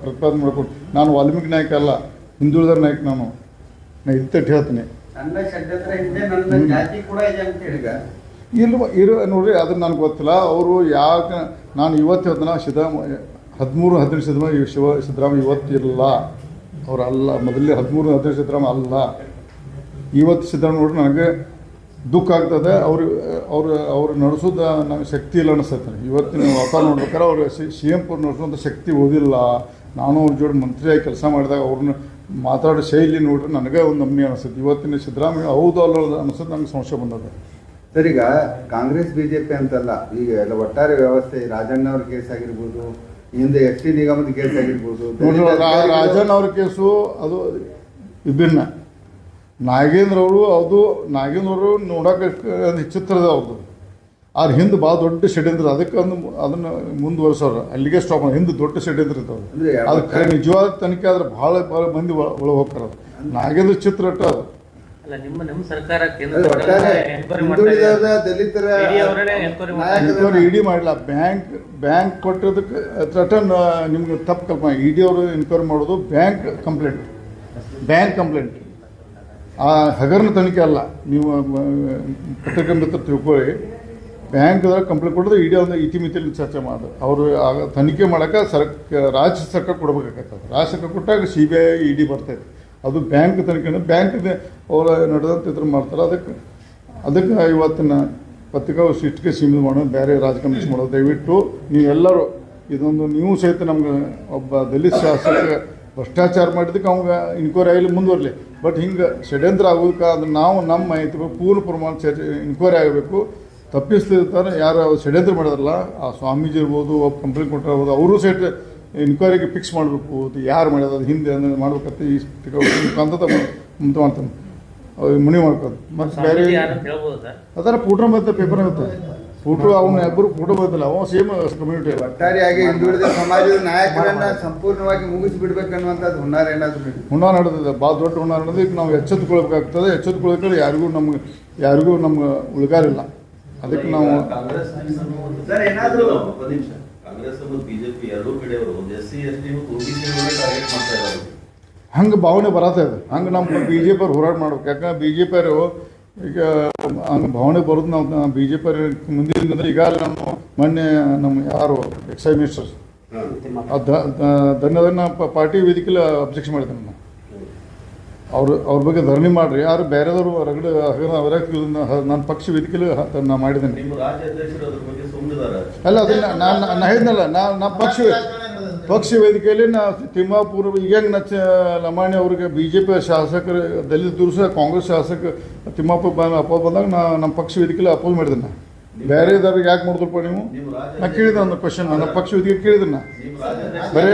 ಪ್ರತಿಪಾದನೆ ಮಾಡ್ಕೊಂಡು. ನಾನು ವಾಲ್ಮೀಕಿ ನಾಯಕ ಅಲ್ಲ, ಹಿಂದುಳಿದರ ನಾಯಕ. ನಾನು ಇರ್ತಟ್ಟು ಹೇಳ್ತೀನಿ. ನನ್ನ ಷಡ್ಯಂತ್ರ ಇದೆ, ನನ್ನ ಜಾತಿ ಕೂಡ ಇದೆ ಅಂತ ಹೇಳಿದ ಇರೋ ನೋಡ್ರಿ, ಅದನ್ನ ನನಗೆ ಗೊತ್ತಿಲ್ಲ. ಅವರು ಯಾಕೆ ನಾನು ಇವತ್ತು ಹೇಳ್ತಾನೆ 13-15 ಸಿದ್ದರಾಮಯ್ಯ ಇವತ್ತು ಇರಲ್ಲ, ಅವ್ರು ಅಲ್ಲ. ಮೊದಲೇ 13-15 ಸಿದ್ದರಾಮಯ್ಯ ಅಲ್ಲ. ಇವತ್ತು ಸಿದ್ದರಾಮಯ್ಯ ನೋಡ್ರಿ ನನಗೆ ದುಃಖ ಆಗ್ತದೆ. ಅವ್ರು ನಡೆಸೋದು ನನಗೆ ಶಕ್ತಿ ಇಲ್ಲ ಅನಿಸ್ತೈತೆ. ಇವತ್ತಿನ ವಾತಾವರಣ ನೋಡ್ಬೇಕಾದ್ರೆ ಅವ್ರು CM ನಡೆಸೋಂಥ ಶಕ್ತಿ ಓದಿಲ್ಲ. ನಾನು ಅವ್ರ ಜೋಡಿ ಮಂತ್ರಿಯಾಗಿ ಕೆಲಸ ಮಾಡಿದಾಗ ಅವ್ರನ್ನ ಮಾತಾಡೋ ಶೈಲಿ ನೋಡ್ರಿ ನನಗೆ ಒಂದು ನಮ್ನಿ ಅನಿಸ್ತೈತೆ. ಇವತ್ತಿನ ಸಿದ್ದರಾಮಯ್ಯ ಹೌದು ಅಲ್ಲ ಅನಿಸ್ತದೆ, ನನಗೆ ಸಂಶಯ ಬಂದದ. ಸರ್, ಈಗ ಕಾಂಗ್ರೆಸ್ ಬಿಜೆಪಿ ಅಂತಲ್ಲ, ಈಗ ಎಲ್ಲ ಒಟ್ಟಾರೆ ವ್ಯವಸ್ಥೆ, ರಾಜಣ್ಣ ಅವ್ರ ಕೇಸ್ ಆಗಿರ್ಬೋದು, ಹಿಂದೆ ST ನಿಗಮದ ಕೇಸ್ ಆಗಿರ್ಬೋದು. ರಾಜಣ್ಣ ಅವ್ರ ಕೇಸು ಅದು ವಿಭಿನ್ನ. ನಾಗೇಂದ್ರ ಅವರು ನೋಡೋಕೆ ಚಿತ್ರದ ಅವ್ರದ್ದು. ಆದ್ರೆ ಹಿಂದೆ ಭಾಳ ದೊಡ್ಡ ಷಡ್ಯಂತ್ರ, ಅದಕ್ಕೆ ಅದನ್ನು ಮುಂದುವರೆಸೋರು, ಅಲ್ಲಿಗೆ ಸ್ಟಾಪ್ ಮಾಡಿ. ಹಿಂದೆ ದೊಡ್ಡ ಷಡ್ಯಂತ್ರ ಇರ್ತವ್ರು. ಅದಕ್ಕೆ ನಿಜವಾದ ತನಿಖೆ ಆದ್ರೆ ಭಾಳ ಮಂದಿ ಒಳಗೆ ಹೋಗ್ತಾರೆ. ನಾಗೇಂದ್ರ ಚಿತ್ರ ಅಟ್ಟ ಅದು. ನಿಮ್ಮ ಸರ್ಕಾರ ಇಡಿ ಮಾಡಿಲ್ಲ. ಬ್ಯಾಂಕ್ ಕೊಟ್ಟಿರೋದಕ್ಕೆ ರಿಟರ್ನ್ ನಿಮ್ಗೆ ತಪ್ಪು ಕಲ್ಪನೆ. ಇಡಿ ಅವರು ಎನ್ಕ್ವೈರಿ ಮಾಡೋದು ಬ್ಯಾಂಕ್ ಕಂಪ್ಲೇಂಟ್, ಆ ಹಗರಣ ತನಿಖೆ ಅಲ್ಲ. ನೀವು ಪತ್ರಿಕೆ ಮಿತ್ರ ತಿಳ್ಕೊಳ್ಳಿ. ಬ್ಯಾಂಕ್ದಾಗ ಕಂಪ್ಲೇಂಟ್ ಕೊಡೋದು ಇಡಿ ಒಂದು ಇತಿಮಿತಿಯಲ್ಲಿ ಚರ್ಚೆ ಮಾಡೋದು. ಅವರು ತನಿಖೆ ಮಾಡೋಕೆ ರಾಜ್ಯ ಸರ್ಕಾರ ಕೊಡಬೇಕಾಗ್ತದೆ. ರಾಜ್ಯ ಸರ್ಕಾರ ಕೊಟ್ಟಾಗ CBI ED ಬರ್ತೈತೆ. ಅದು ಬ್ಯಾಂಕ್ ತನಿಖೆ, ಬ್ಯಾಂಕ್ ಅವರು ನಡೆದಂಥ ಇದ್ರ ಮಾಡ್ತಾರೆ. ಅದಕ್ಕೆ ಇವತ್ತಿನ ಪತ್ರಿಕಾ ಇಷ್ಟಕ್ಕೆ ಸೀಮಿತ ಮಾಡೋದು, ಬೇರೆ ರಾಜಕಾರಣ ಮಾಡೋದು. ದಯವಿಟ್ಟು ನೀವೆಲ್ಲರೂ ಇದೊಂದು ನೀವು ಸಹಿತ ನಮ್ಗೆ ಒಬ್ಬ ದಲಿತ ಶಾಸಕ ಭ್ರಷ್ಟಾಚಾರ ಮಾಡಿದ್ದಕ್ಕೆ ಅವಾಗ ಇನ್ಕ್ವೈರಿ ಆಗಲಿ ಮುಂದುವರಲಿ. ಬಟ್ ಹಿಂಗೆ ಷಡ್ಯಂತ್ರ ಆಗೋದಕ್ಕೆ ಅದನ್ನು ನಾವು ನಮ್ಮ ಮಾಹಿತಿ ಪೂರ್ಣ ಪ್ರಮಾಣ ಇನ್ಕ್ವೈರಿ ಆಗಬೇಕು. ತಪ್ಪಿಸ್ತಿರ್ತಾರೆ ಯಾರು ಷಡ್ಯಂತ್ರ ಮಾಡಿದಾರಲ್ಲ, ಆ ಸ್ವಾಮೀಜಿ ಇರ್ಬೋದು, ಒಬ್ಬ ಕಂಪ್ಲೇಂಟ್ ಕೊಟ್ಟಿರ್ಬೋದು, ಅವರು ಸಹಿತ ಇನ್ಕ್ವೈರಿಗೆ ಫಿಕ್ಸ್ ಮಾಡಬೇಕು. ಯಾರು ಮಾಡ್ಯದ ಅದು ಹಿಂದೆ ಮಾಡ್ಬೇಕಂತ ಈ ಮುಖಾಂತರ ಮುಂದೆ ಮಾಡ್ತಾನೆ ಮನಿ ಮಾಡ್ಕೋದು. ಮತ್ತು ಬೇರೆ ಅದರ ಫೋಟೋ ಬಂತ ಪೇಪರ್ ಆಗುತ್ತೆ. ಫೋಟೋ ಅವನ್ನ ಇಬ್ಬರು ಫೋಟೋ ಬಂದಿಲ್ಲ, ಅವ ಸೇಮ್ ಕಮ್ಯುನಿಟಿ. ಒಟ್ಟಾರೆಯಾಗಿ ಹಿಂದುಳಿದ ಸಮಾಜದ ನಾಯಕರನ್ನ ಸಂಪೂರ್ಣವಾಗಿ ಮುಗಿಸಿ ಬಿಡ್ಬೇಕನ್ನುವಂಥದ್ದು ಹುನ್ನಾರ ಏನಾದ್ರು ನಡೆದಿದೆ. ಭಾಳ ದೊಡ್ಡ ಹುನ್ನಾರ ನಡೆದು ಈಗ ನಾವು ಎಚ್ಚೆತ್ತುಕೊಳ್ಬೇಕಾಗ್ತದೆ. ಎಚ್ಚೆತ್ತುಕೊಳ್ಬೇಕಾದ್ರೆ ಯಾರಿಗೂ ನಮ್ಗೆ ಉಳಿಗಾರಿಲ್ಲ. ಅದಕ್ಕೆ ನಾವು ಹಂಗೆ ಭಾವನೆ ಬರತ್ತೆ. ಅದು ಹಂಗೆ ನಮ್ಮ BJP ಅವ್ರು ಹೋರಾಟ ಮಾಡ್ಬೇಕು. ಯಾಕಂದ್ರೆ BJP ಅವರು ಈಗ ಹಂಗೆ ಭಾವನೆ ಬರೋದು. ನಾವು BJP ಮುಂದಿನ ಈಗ ಮೊನ್ನೆ ನಮ್ಮ ಯಾರು ಎಕ್ಸೈಸ್ ಮಿನಿಸ್ಟರ್ಸ್ ಧನ್ಯವಾದ ಪಾರ್ಟಿ ವೇದಿಕೆಯಲ್ಲಿ ಅಬ್ಜೆಕ್ಷನ್ ಮಾಡಿದ್ದೇನೆ ನಾನು. ಅವ್ರ ಬಗ್ಗೆ ಧರಣಿ ಮಾಡ್ರಿ, ಯಾರು ಬೇರೆದವರು ಹೊರಗಡೆ ನನ್ನ ಪಕ್ಷ ವೇದಿಕೆಯಲ್ಲಿ ನಾನು ಮಾಡಿದ್ದೇನೆ. ಅಲ್ಲ ಅದನ್ನ ನಾನು ಹೇಳಿದ್ನಲ್ಲ, ನಮ್ಮ ಪಕ್ಷ ವೇದಿಕೆಯಲ್ಲಿ ತಿಮ್ಮಾಪುರ ಈಗ ಲಮಾಣಿ ಅವ್ರಿಗೆ BJP ಶಾಸಕರು ದಲಿತ ದುರ್ಸ ಕಾಂಗ್ರೆಸ್ ಶಾಸಕ ತಿಮ್ಮಾಪುರ ಅಪೋಸ್ ಬಂದಾಗ ನಮ್ಮ ಪಕ್ಷ ವೇದಿಕೆಯಲ್ಲಿ ಅಪೋಸ್ ಮಾಡಿದ್ದೇನೆ. ಬೇರೆದವ್ರಿಗೆ ಯಾಕೆ ಮಾಡಿದ್ರಪ್ಪ ನೀವು? ನಾ ಕೇಳಿದೆ ಒಂದು ಕ್ವಶನ್, ನನ್ನ ಪಕ್ಷ ವೇದಿಕೆ ಕೇಳಿದ್ರೆ ಬರೀ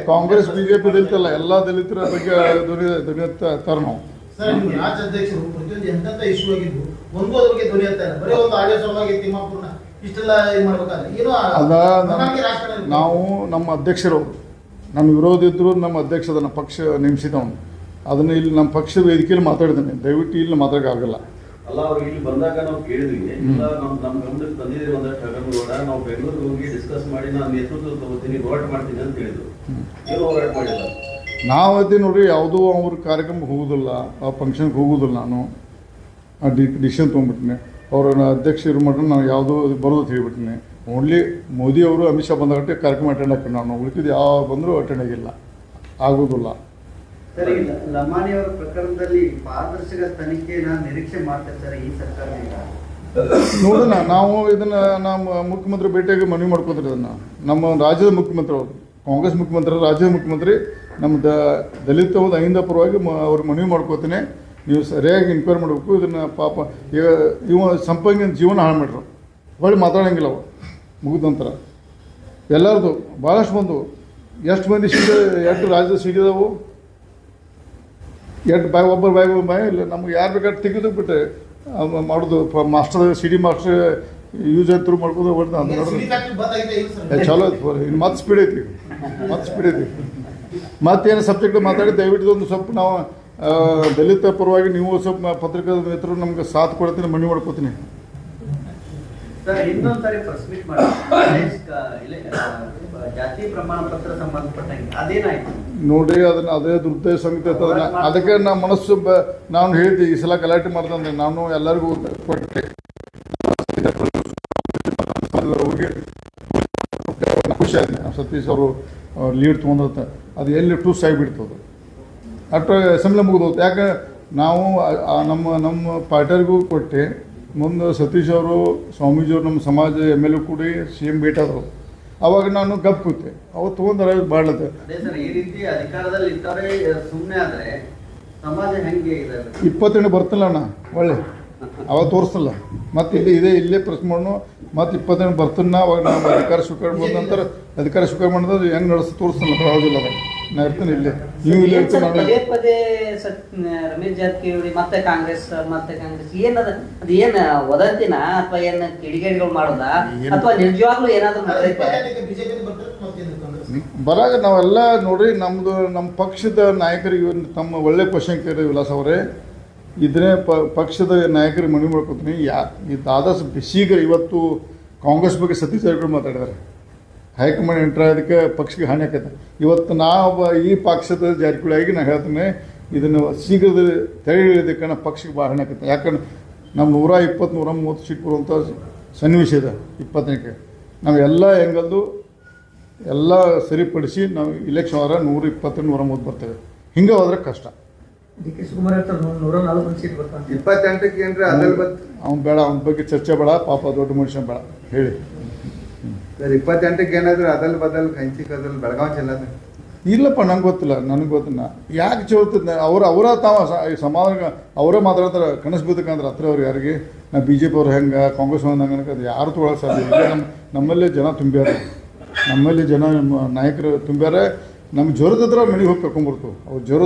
ಕಾಂಗ್ರೆಸ್ BJP ದಲಿತಲ್ಲ, ಎಲ್ಲ ದಲಿತರ ಬಗ್ಗೆ ಧ್ವನಿ ತರ ನಾವು ಸರ್ ನಿಮ್ಮ ರಾಜ್ಯ ಅಧ್ಯಕ್ಷರು ಪ್ರತಿಯೊಂದು ಎಂತೆಂತ ಇಶ್ಯೂ ಆಗಿದ್ದು ಒಂದು ಅದ್ರ ಬಗ್ಗೆ ಧ್ವನಿ ಅಂತ ಇಲ್ಲ, ಬರೀ ಒಂದು ಆಡಿಯೋ ಸಲುವಾಗಿ ತಿಮ್ಮಾಪುರನ ಇಷ್ಟೆಲ್ಲ ಇದು ಮಾಡ್ಬೇಕಾದ್ರೆ ಏನೋ ರಾಜಕಾರಣ. ನಾವು ನಮ್ಮ ಅಧ್ಯಕ್ಷರು ನಮ್ಮ ವಿರೋಧ ಇದ್ದರೂ ನಮ್ಮ ಅಧ್ಯಕ್ಷ ಅದನ್ನು ಪಕ್ಷ ನೇಮಿಸಿದವನು, ಅದನ್ನು ಇಲ್ಲಿ ನಮ್ಮ ಪಕ್ಷದ ವೇದಿಕೆಯಲ್ಲಿ ಮಾತಾಡಿದ್ದೇನೆ. ದಯವಿಟ್ಟು ಇಲ್ಲಿ ಮಾತಾಡೋಕ್ಕಾಗಲ್ಲ. ಅಲ್ಲ, ಅವ್ರು ಇಲ್ಲಿ ಬಂದಾಗ ನಾವು ಕೇಳಿದ್ವಿ, ಇಲ್ಲ ನಮ್ಮ ಗಮನಕ್ಕೆ ತಂದಿದ್ದೀವಿ ಒಂದಷ್ಟು ಹಗರಣಗಳನ್ನ, ನಾವು ಬೆಂಗಳೂರಿಗೆ ಹೋಗಿ ಡಿಸ್ಕಸ್ ಮಾಡಿ ನಾನು ನೇತೃತ್ವ ತಗೋತೀನಿ, ಹೋರಾಟ ಮಾಡ್ತೀನಿ ಅಂತ ಹೇಳಿದ್ರು. ಏನು ಹೋರಾಟ ಮಾಡಿಲ್ಲ ನಾವು ಅದೇ ನೋಡ್ರಿ, ಯಾವುದೂ ಅವ್ರ ಕಾರ್ಯಕ್ರಮಕ್ಕೆ ಹೋಗೋದಿಲ್ಲ, ಆ ಫಂಕ್ಷನ್ಗೆ ಹೋಗೋದಿಲ್ಲ. ನಾನು ಆ ಡಿಸಿಷನ್ ತೊಗೊಂಡ್ಬಿಟ್ಟಿನಿ. ಅವ್ರ ಅಧ್ಯಕ್ಷ ಇರೋ ಮಟ್ಟ ನಾನು ಯಾವುದೋ ಬರೋದು ಅಂತ ಹೇಳಿಬಿಟ್ಟಿನಿ. ಓನ್ಲಿ ಮೋದಿ ಅವರು ಅಮಿತ್ ಶಾ ಬಂದಾಗಟ್ಟೆ ಕಾರ್ಯಕ್ರಮ ಅಟೆಂಡ್ ಹಾಕಿ ನಾವು ಉಳಿಕಿದ್ದು ಯಾವ ಬಂದರೂ ಅಟೆಂಡ್ ಆಗಿಲ್ಲ, ಆಗೋದಿಲ್ಲ. ಸರ್, ಈಗ ಲಮಾಣಿ ಅವರ ಪ್ರಕರಣದಲ್ಲಿ ಪಾರದರ್ಶಕ ತನಿಖೆನ ನಿರೀಕ್ಷೆ ಮಾಡ್ತಾರೆ ಸರ್ ಈ ಸರ್ಕಾರದಿಂದ. ನೋಡೋಣ, ನಾವು ಇದನ್ನು ನಮ್ಮ ಮುಖ್ಯಮಂತ್ರಿ ಭೇಟಿಯಾಗಿ ಮನವಿ ಮಾಡ್ಕೊತೀರಿ. ಅದನ್ನು ನಮ್ಮ ರಾಜ್ಯದ ಮುಖ್ಯಮಂತ್ರಿ ಅವರು, ಕಾಂಗ್ರೆಸ್ ಮುಖ್ಯಮಂತ್ರಿ, ರಾಜ್ಯದ ಮುಖ್ಯಮಂತ್ರಿ, ನಮ್ಮ ದಲಿತ ಅಹಿಂದ ಪರವಾಗಿ ಅವ್ರಿಗೆ ಮನವಿ ಮಾಡ್ಕೋತೀನಿ. ನೀವು ಸರಿಯಾಗಿ ಎಂಕ್ವೈರಿ ಮಾಡಬೇಕು. ಇದನ್ನು ಪಾಪ ಈಗ ಇವ ಸಂಪಂಗಿನ ಜೀವನ ಹಾಳು ಮಾಡ್ರು, ಹೊಳ್ಳಿ ಮಾತಾಡೋಂಗಿಲ್ಲ. ಅವು ಮುಗಿದ ನಂತರ ಎಲ್ಲರದು ಭಾಳಷ್ಟು ಬಂದು ಎಷ್ಟು ಮಂದಿ ಸೀಟ್, ಎಷ್ಟು ರಾಜ್ಯದ ಸೀಟ್ ಇದಾವು, ಎಷ್ಟು ಬಾಯಿ ಒಬ್ಬರು ಬಾಯಿ ಇಲ್ಲ. ನಮ್ಗೆ ಯಾರು ಬೇಕಾದ್ರೆ ತೆಗೆದು ಬಿಟ್ಟೆ ಮಾಡೋದು. Master C D master use ಅಂತೂ ಮಾಡ್ಕೋದು ಹೊಡೆದು ಅಂತ ನೋಡಿದ್ರೆ ಚಲೋ ಐತಿ. ಇನ್ನು ಮತ್ತೆ ಸ್ಪೀಡ್ ಐತಿ, ಮತ್ತೇನು ಸಬ್ಜೆಕ್ಟ್ ಮಾತಾಡಿ ದಯವಿಟ್ಟು ಒಂದು ಸ್ವಲ್ಪ ನಾವು ದಲಿತ ಪರವಾಗಿ ನೀವು ಸ್ವಲ್ಪ ಪತ್ರಿಕಾ ಮಿತ್ರರು ನಮ್ಗೆ ಸಾಥ್ ಕೊಡ್ತೀನಿ, ಮನವಿ ಮಾಡ್ಕೋತೀನಿ. ಸರ್, ಇನ್ನೊಂದ್ಸರಿ ಪ್ರೆಸ್ ಮೀಟ್ ಮಾಡಿ ಜಾತಿ ಪ್ರಮಾಣ ಪತ್ರ ಸಂಬಂಧಪಟ್ಟಂಗೆ ಅದೇನಾಯ್ತು ನೋಡ್ರಿ, ಅದನ್ನ ಅದೇ ದುರುದ್ದೇಶ ಸಂಗತಿ ಐತದ. ಅದಕ್ಕೆ ನಮ್ಮ ಮನಸ್ಸು ನಾನು ಹೇಳಿದ್ದೆ, ಈ ಸಲ ಗಲಾಟೆ ಮಾಡ್ದಂದ್ರೆ ನಾನು ಎಲ್ಲರಿಗೂ ಕೊಟ್ಟೆ. ಖುಷಿ ಆಯ್ತು. ಸತೀಶ್ ಅವರು ಲೀಡ್ ತೊಗೊಂಡಂತ ಅದು ಎಲ್ಲಿ ಟೂಸ್ ಆಗಿಬಿಡ್ತದೆ. ಅಷ್ಟು ಅಸೆಂಬ್ಲಿ ಮುಗಿದೋದು. ಯಾಕೆ ನಾವು ನಮ್ಮ ಪಾರ್ಟಿಯವ್ರಿಗೂ ಕೊಟ್ಟೆ. ಮುಂದೆ ಸತೀಶ್ ಅವರು, ಸ್ವಾಮೀಜಿಯವರು, ನಮ್ಮ ಸಮಾಜ ಎಮ್.ಎಲ್.ಎ ಕೂಡಿ CM ಭೇಟಿ ಆದರು. ಅವಾಗ ನಾನು ಗಪ್ ಕೂತೆ. ಅವತ್ತು ತೊಗೊಂಡ್ರೆ ಬಾಡ್ಲತ್ತೆ. ಅದೇ ಸರ್, ಈ ರೀತಿ ಅಧಿಕಾರದಲ್ಲಿ ಇದ್ದವರೇ ಸುಮ್ಮನೆ ಆದ್ರೆ ಸಮಾಜ ಹೆಂಗೆ ಇದೆ? 28 ಬರ್ತಿಲ್ಲ ಅಣ್ಣ, ಒಳ್ಳೆ ಅವಾಗ ತೋರಿಸ್ತಲ್ಲ. ಮತ್ತೆ ಇಲ್ಲೇ ಪ್ರೆಸ್ ಮಾಡೋಣ. ಮತ್ತು 28 ಬರ್ತಾನ. ಅವಾಗ ನಾವು ಅಧಿಕಾರ ಸ್ವೀಕಾರ ಮಾಡಿದ ನಂತರ ಅಧಿಕಾರ ಸ್ವೀಕಾರ ಮಾಡಿದ್ರೆ ಹೆಂಗೆ ನಡೆಸಿ ತೋರಿಸ್ತಲ್ಲ, ಬರೋದಿಲ್ಲ. ಅದಾಗ ನಾ ಇರ್ತೀನಿ ಇಲ್ಲೇ, ನೀವು ಇಲ್ಲೇ ಇರ್ತೀನಿ. ಪದೇ ಪದೇ ರಮೇಶ್ ಜಾರಕಿಹೊಳಿ ಮತ್ತೆ ಕಾಂಗ್ರೆಸ್ ಏನದ ಅದು ಏನು ವದಂತಿನ ಅಥವಾ ಏನು ಕಿಡಿಗೇಡಿಗಳು ಮಾಡೋದಾ ಅಥವಾ ನಿಜವಾಗ್ಲೂ ಏನಾದ್ರು ನಡೆದೈತೆ? ಬರಾಗ ನಾವೆಲ್ಲ ನೋಡ್ರಿ, ನಮ್ಮ ಪಕ್ಷದ ನಾಯಕರಿಗೆ ತಮ್ಮ ಒಳ್ಳೆ ಕ್ವಶನ್ ಕೇಳಿ ವಿಲಾಸ್ ಅವರೇ. ಇದನ್ನೇ ಪಕ್ಷದ ನಾಯಕರಿಗೆ ಮನವಿ ಮಾಡ್ಕೊತೀನಿ. ಆದಷ್ಟು ಶೀಘ್ರ ಇವತ್ತು ಕಾಂಗ್ರೆಸ್ ಬಗ್ಗೆ ಸತೀಶ್ ಜಾರಕಿಹೊಳಿ ಮಾತಾಡಿದ್ದಾರೆ. ಹೈಕಮಾಂಡ್ ಎಂಟ್ರ್ ಆಗೋದಕ್ಕೆ ಪಕ್ಷಕ್ಕೆ ಹಾನಿ ಆಕೈತೆ. ಇವತ್ತು ನಾವು ಈ ಪಕ್ಷದ ಜಾರಕಿಹೊಳಿಯಾಗಿ ನಾನು ಹೇಳ್ತೀನಿ, ಇದನ್ನು ಶೀಘ್ರದ ತಡೆ ಹಿಡಿಯೋದಕ್ಕೆ ನಮ್ಮ ಪಕ್ಷಕ್ಕೆ ಭಾಳ ಹಾನಿ ಆಕೈತೆ. ಯಾಕಂದ್ರೆ ನಮ್ಮ 120, 130 ಸೀಟ್ ಬರುವಂಥ ಸನ್ನಿವೇಶ ಇದೆ 28ಕ್ಕೆ. ನಾವು ಎಲ್ಲ ಹೆಂಗಲ್ದು ಎಲ್ಲ ಸರಿಪಡಿಸಿ ನಾವು ಇಲೆಕ್ಷನ್ ಆದ್ರೆ 120, 130 ಬರ್ತೇವೆ. ಹಿಂಗೆ ಹೋದ್ರೆ ಕಷ್ಟ. DK ಶಿವಕುಮಾರ್ ಹೇಳ್ತಾರೆ 140 ಸೀಟ್ ಬರ್ತಾನೆ. 28ಕ್ಕೆ ಏನ್ರಿ ಅದಲ್ ಬತ್ ಅವ್ನು ಬೇಡ, ಅವನ ಬಗ್ಗೆ ಚರ್ಚೆ ಬೇಡ. ಪಾಪ ದೊಡ್ಡ ಮನುಷ್ಯ ಬೇಡ ಹೇಳಿ. ಸರ್, 28ಕ್ಕೆ ಏನಾದ್ರು ಅದಲ್ ಬದಲ್ ಕಂಚಿ ಕದಲ್ ಬೆಳಗಾವಿ ಚೆಲ್ಲದ ಇಲ್ಲಪ್ಪ, ನನಗೆ ಗೊತ್ತಿಲ್ಲ. ಯಾಕೆ ಚೋರ್ತದ ಅವರ ತಾವ ಸಮಾಧಾನ ಅವರೇ ಮಾತಾಡ್ತಾರೆ. ಕನಸು ಬಿದ್ದಕ್ಕಂದ್ರೆ ಹತ್ರ ಅವ್ರು ಯಾರಿಗೆ ನಾ BJP ಅವ್ರು ಹೆಂಗೆ, ಕಾಂಗ್ರೆಸ್ ಅವ್ರು ಹಂಗೆ ಅದು ಯಾರು ತೊಗೊಳಕ್ಕೆ ಸಾಧ್ಯ ಇಲ್ಲ. ನಮ್ಮಲ್ಲೇ ಜನ ತುಂಬ್ಯಾರ, ನಮ್ಮಲ್ಲಿ ಜನ ನಾಯಕರು ತುಂಬ್ಯಾರ. ನಮ್ಗೆ ಜ್ವರದಿದ್ರೆ ಮನೆಗೆ ಹೋಗಿ ಕರ್ಕೊಂಡ್ಬರ್ತು. ಅವ್ರು ಜ್ವರ